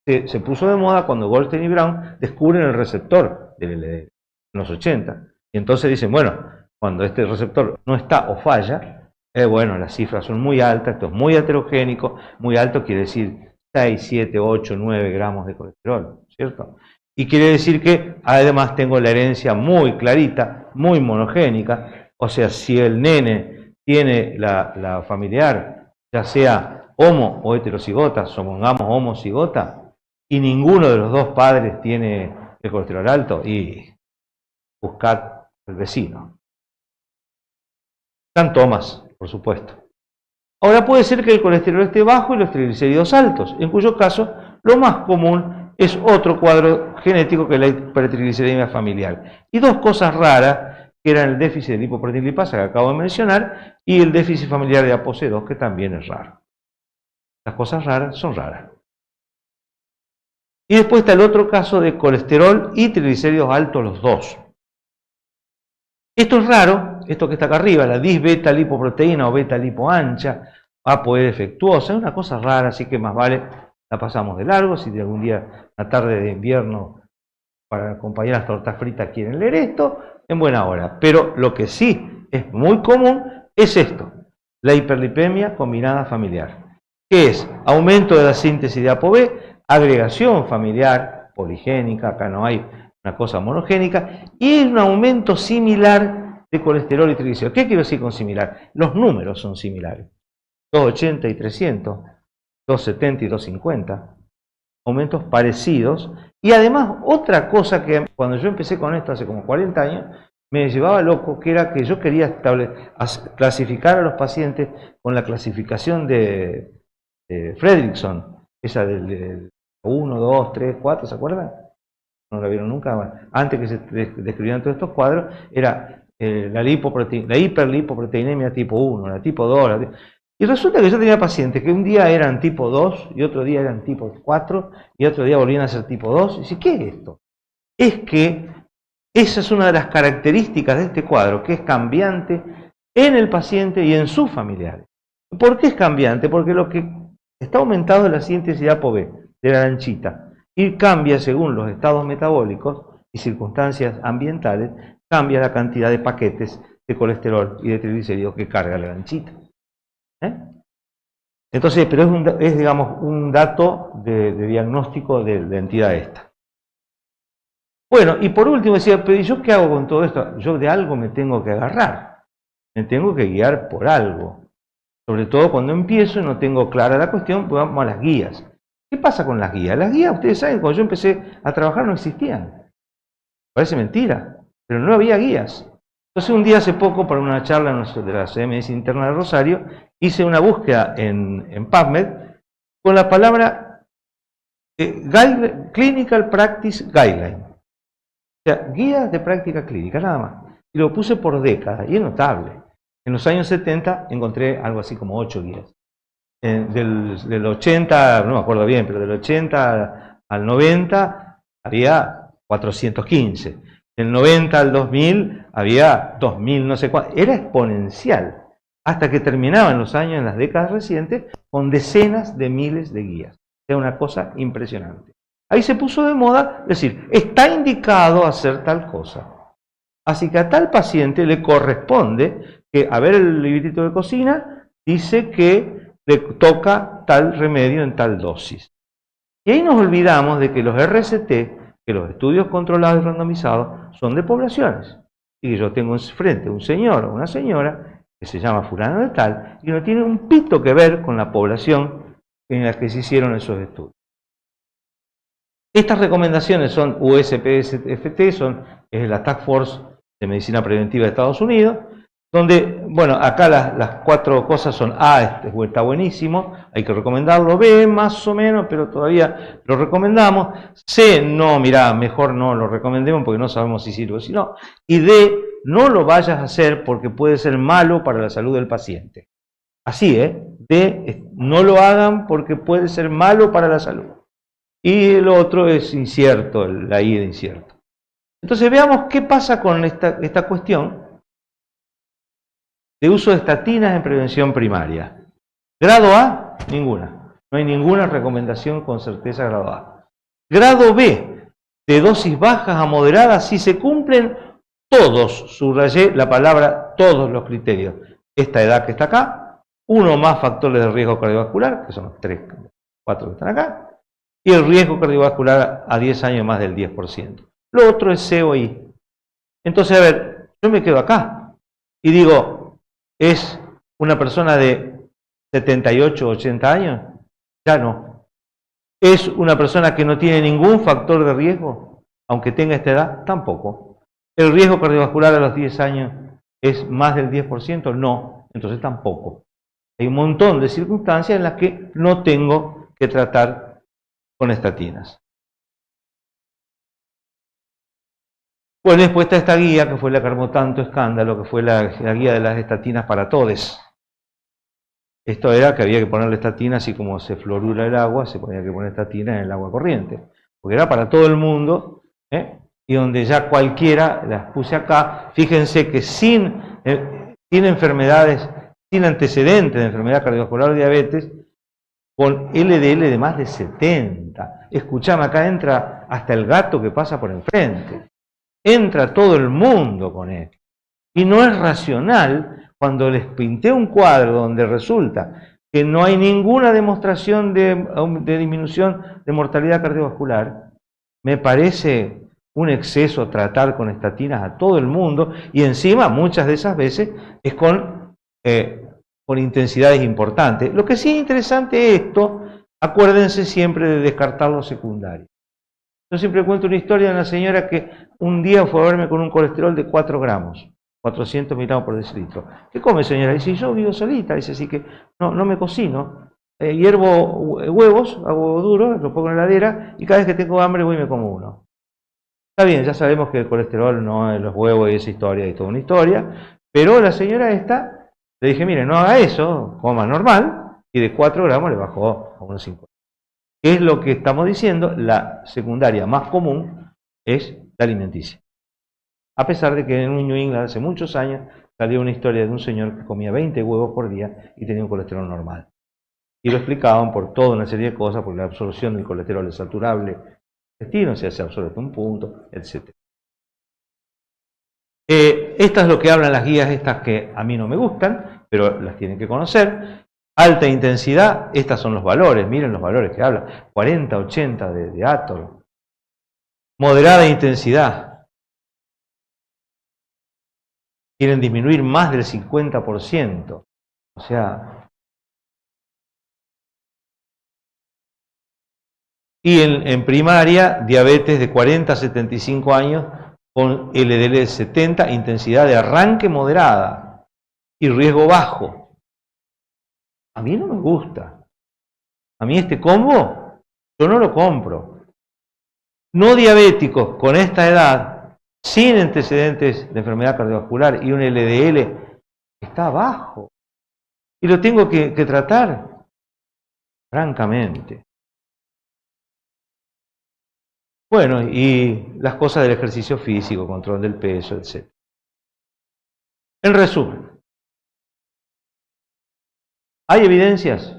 se puso de moda cuando Goldstein y Brown descubren el receptor del LDL en los 80. Y entonces dicen, bueno, cuando este receptor no está o falla, bueno, las cifras son muy altas, esto es muy heterogénico, muy alto quiere decir 6, 7, 8, 9 gramos de colesterol, ¿cierto? Y quiere decir que además tengo la herencia muy clarita, muy monogénica, o sea, si el nene tiene la familiar, ya sea homo o heterocigota, supongamos homocigota, y ninguno de los dos padres tiene el colesterol alto, y buscad el vecino. San Tomás, por supuesto. Ahora puede ser que el colesterol esté bajo y los triglicéridos altos, en cuyo caso lo más común es otro cuadro genético que es la hipertrigliceridemia familiar. Y dos cosas raras, que eran el déficit de lipoproteinilipasa que acabo de mencionar y el déficit familiar de ApoC2, que también es raro. Las cosas raras son raras. Y después está el otro caso de colesterol y triglicéridos altos los dos. Esto es raro, esto que está acá arriba, la dis-beta lipoproteína o beta lipo ancha, ApoE defectuosa, es una cosa rara, así que más vale la pasamos de largo. Si de algún día, una tarde de invierno, para acompañar las tortas fritas quieren leer esto, en buena hora. Pero lo que sí es muy común es esto, la hiperlipemia combinada familiar, que es aumento de la síntesis de ApoB, agregación familiar, poligénica, acá no hay una cosa monogénica, y un aumento similar de colesterol y triglicéridos. ¿Qué quiero decir con similar? Los números son similares. 280 y 300, 270 y 250, aumentos parecidos. Y además otra cosa que cuando yo empecé con esto hace como 40 años, me llevaba loco, que era que yo quería clasificar a los pacientes con la clasificación de Fredrickson, esa del 1, 2, 3, 4, ¿se acuerdan? No la vieron nunca. Antes que se describieran todos estos cuadros, era la hiperlipoproteinemia tipo 1, la tipo 2, y resulta que yo tenía pacientes que un día eran tipo 2 y otro día eran tipo 4 y otro día volvían a ser tipo 2. Y dice, ¿qué es esto? Es que esa es una de las características de este cuadro, que es cambiante en el paciente y en sus familiares. ¿Por qué es cambiante? Porque lo que está aumentado es la síntesis de ApoB, de la lanchita, y cambia según los estados metabólicos y circunstancias ambientales, cambia la cantidad de paquetes de colesterol y de triglicéridos que carga la lanchita. Entonces, pero es digamos, un dato de diagnóstico de la entidad esta. Bueno, y por último decía, pero ¿y yo qué hago con todo esto? Yo de algo me tengo que agarrar, me tengo que guiar por algo. Sobre todo cuando empiezo y no tengo clara la cuestión, pues vamos a las guías. ¿Qué pasa con las guías? Las guías, ustedes saben, cuando yo empecé a trabajar no existían. Parece mentira, pero no había guías. Entonces un día hace poco, para una charla de la CMS interna de Rosario, hice una búsqueda en PubMed con la palabra Clinical Practice Guideline. O sea, guías de práctica clínica, nada más. Y lo puse por décadas, y es notable. En los años 70 encontré algo así como 8 guías. Del 80, no me acuerdo bien, pero del 80 al 90 había 415. Del 90 al 2000 había 2000, no sé cuánto. Era exponencial. Hasta que terminaban los años, en las décadas recientes, con decenas de miles de guías. Era una cosa impresionante. Ahí se puso de moda decir, está indicado hacer tal cosa. Así que a tal paciente le corresponde que, a ver el librito de cocina, dice que le toca tal remedio en tal dosis. Y ahí nos olvidamos de que los RCT, que los estudios controlados y randomizados, son de poblaciones. Y que yo tengo enfrente un señor o una señora que se llama fulano de tal, y no tiene un pito que ver con la población en la que se hicieron esos estudios. Estas recomendaciones son USPSTF, es la Task Force de Medicina Preventiva de Estados Unidos, donde, bueno, acá las 4 cosas son A, está buenísimo, hay que recomendarlo, B, más o menos, pero todavía lo recomendamos, C, no, mirá, mejor no lo recomendemos porque no sabemos si sirve o si no, y D, no lo vayas a hacer porque puede ser malo para la salud del paciente. Así, D, no lo hagan porque puede ser malo para la salud. Y el otro es incierto, la I de incierto. Entonces veamos qué pasa con esta cuestión de uso de estatinas en prevención primaria. Grado A, ninguna. No hay ninguna recomendación con certeza grado A. Grado B, de dosis bajas a moderadas, si se cumplen todos, subrayé la palabra todos los criterios. Esta edad que está acá, uno más factores de riesgo cardiovascular, que son los 3, 4 que están acá, y el riesgo cardiovascular a 10 años más del 10%. Lo otro es C o I. Entonces, a ver, yo me quedo acá y digo, ¿es una persona de 78 o 80 años? Ya no. ¿Es una persona que no tiene ningún factor de riesgo, aunque tenga esta edad? Tampoco. ¿El riesgo cardiovascular a los 10 años es más del 10%? No, entonces tampoco. Hay un montón de circunstancias en las que no tengo que tratar con estatinas. Bueno, después está esta guía, que fue la que armó tanto escándalo, que fue la guía de las estatinas para todes. Esto era que había que ponerle estatina, así como se fluorura el agua, se tenía que poner estatina en el agua corriente. Porque era para todo el mundo, y donde ya cualquiera, las puse acá, fíjense que sin enfermedades, sin antecedentes de enfermedad cardiovascular o diabetes, con LDL de más de 70. Escuchame, acá entra hasta el gato que pasa por enfrente. Entra todo el mundo con él. Y no es racional cuando les pinté un cuadro donde resulta que no hay ninguna demostración de disminución de mortalidad cardiovascular. Me parece un exceso tratar con estatinas a todo el mundo, y encima muchas de esas veces es con intensidades importantes. Lo que sí es interesante es esto, acuérdense siempre de descartar lo secundario. Yo siempre cuento una historia de una señora que un día fue a verme con un colesterol de 4 gramos, 400 miligramos por decilitro. ¿Qué come, señora? Dice, yo vivo solita, dice, así que no me cocino. Hiervo huevos, hago huevo duro, lo pongo en la heladera y cada vez que tengo hambre voy y me como uno. Está bien, ya sabemos que el colesterol no es los huevos y esa historia y toda una historia, pero la señora esta, le dije, mire, no haga eso, coma normal, y de 4 gramos le bajó a unos 5. ¿Qué es lo que estamos diciendo? La secundaria más común es la alimenticia. A pesar de que en un New England hace muchos años salió una historia de un señor que comía 20 huevos por día y tenía un colesterol normal. Y lo explicaban por toda una serie de cosas, por la absorción del colesterol es saturable, intestino, se absorbe hasta un punto, etc. Esto es lo que hablan las guías estas que a mí no me gustan, pero las tienen que conocer. Alta intensidad, estos son los valores, miren los valores que habla, 40, 80 de Ator. Moderada intensidad. Quieren disminuir más del 50%. O sea... Y en primaria, diabetes de 40 a 75 años con LDL de 70, intensidad de arranque moderada y riesgo bajo. A mí no me gusta. A mí este combo, yo no lo compro. No diabéticos con esta edad, sin antecedentes de enfermedad cardiovascular y un LDL, está bajo. Y lo tengo que tratar, francamente. Bueno, y las cosas del ejercicio físico, control del peso, etc. En resumen, ¿hay evidencias?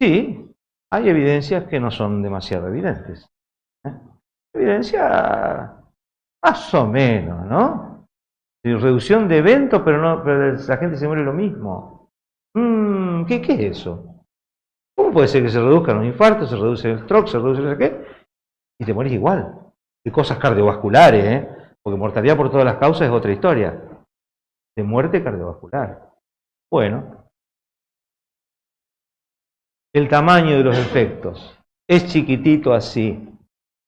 Sí, hay evidencias que no son demasiado evidentes. Evidencia más o menos, ¿no? Reducción de eventos, pero la gente se muere lo mismo. ¿Qué es eso? ¿Cómo puede ser que se reduzcan los infartos, se reduce el stroke, se reduce no sé qué? Y te morís igual. Y cosas cardiovasculares, porque mortalidad por todas las causas es otra historia. De muerte cardiovascular. Bueno, el tamaño de los efectos es chiquitito así.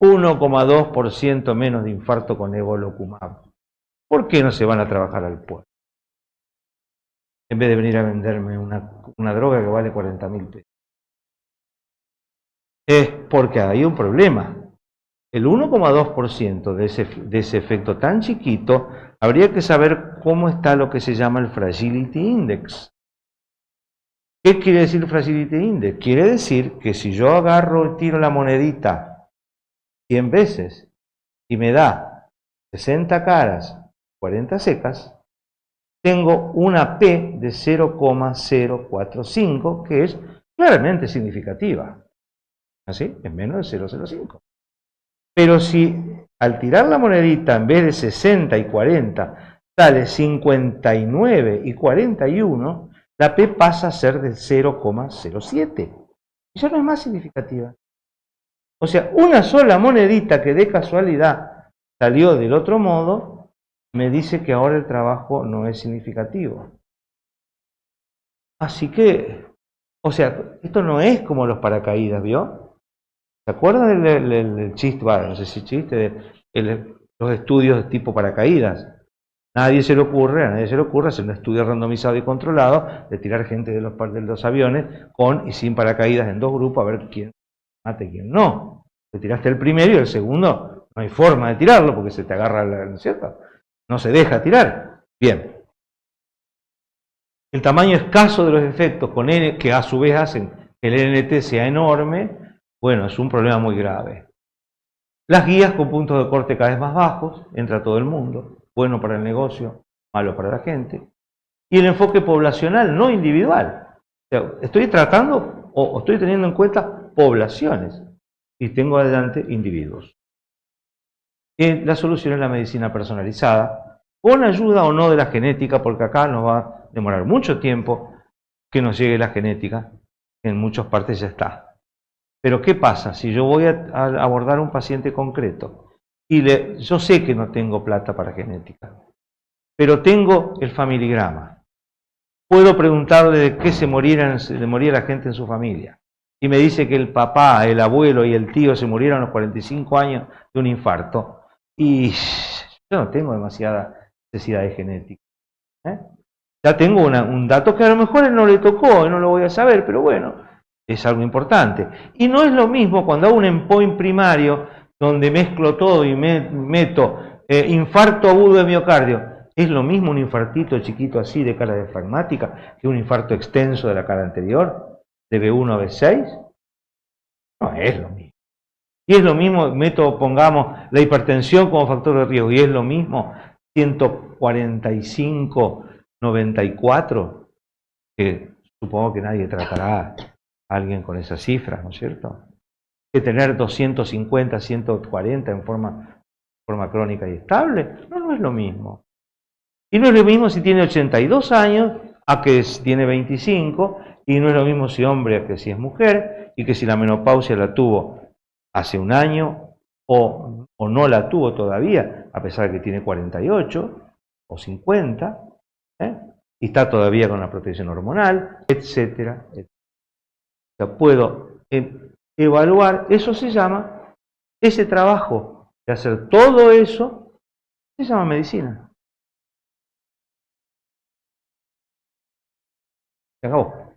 1,2% menos de infarto con evolocumab. ¿Por qué no se van a trabajar al pueblo? En vez de venir a venderme una droga que vale 40.000 pesos. Es porque hay un problema. El 1,2% de ese efecto tan chiquito, habría que saber cómo está lo que se llama el Fragility Index. ¿Qué quiere decir el Fragility Index? Quiere decir que si yo agarro y tiro la monedita 100 veces y me da 60 caras, 40 secas, tengo una P de 0,045, que es claramente significativa. ¿Así? Es menos de 0,05. Pero si al tirar la monedita en vez de 60 y 40 sale 59 y 41, la P pasa a ser de 0,07. Y ya no es más significativa. O sea, una sola monedita que de casualidad salió del otro modo, me dice que ahora el trabajo no es significativo. Así que, o sea, esto no es como los paracaídas, ¿vio? ¿Se acuerdan del chiste? Bueno, no sé si chiste, los estudios de tipo paracaídas. nadie se le ocurre hacer un estudio randomizado y controlado de tirar gente de los aviones con y sin paracaídas en dos grupos a ver quién mate y quién no. Te tiraste el primero y el segundo no hay forma de tirarlo porque se te agarra, ¿no es cierto? No se deja tirar. Bien. El tamaño escaso de los efectos con N, que a su vez hacen que el NT sea enorme, bueno, es un problema muy grave. Las guías con puntos de corte cada vez más bajos, entra todo el mundo, bueno para el negocio, malo para la gente. Y el enfoque poblacional, no individual. O sea, estoy tratando o estoy teniendo en cuenta poblaciones y tengo adelante individuos. La solución es la medicina personalizada, con ayuda o no de la genética, porque acá nos va a demorar mucho tiempo que nos llegue la genética, que en muchas partes ya está. Pero ¿qué pasa? Si yo voy a abordar un paciente concreto y yo sé que no tengo plata para genética, pero tengo el familigrama, puedo preguntarle de qué se moría la gente en su familia, y me dice que el papá, el abuelo y el tío se murieron a los 45 años de un infarto, y yo no tengo demasiada necesidad de genética. Ya tengo un dato que a lo mejor él no le tocó, no lo voy a saber, pero bueno, es algo importante. Y no es lo mismo cuando hago un endpoint primario, donde mezclo todo y meto infarto agudo de miocardio. ¿Es lo mismo un infartito chiquito así de cara diafragmática que un infarto extenso de la cara anterior, de B1 a B6? No es lo mismo. Y es lo mismo, pongamos la hipertensión como factor de riesgo, y es lo mismo 145-94, que supongo que nadie tratará a alguien con esas cifras, ¿no es cierto? Que tener 250-140 en forma crónica y estable, no es lo mismo. Y no es lo mismo si tiene 82 años a que tiene 25, y no es lo mismo si hombre a que si es mujer, y que si la menopausia la tuvo hace un año o no la tuvo todavía, a pesar de que tiene 48 o 50, y está todavía con la protección hormonal, etcétera, etcétera. O sea, puedo evaluar, eso se llama, ese trabajo de hacer todo eso, se llama medicina. Se acabó.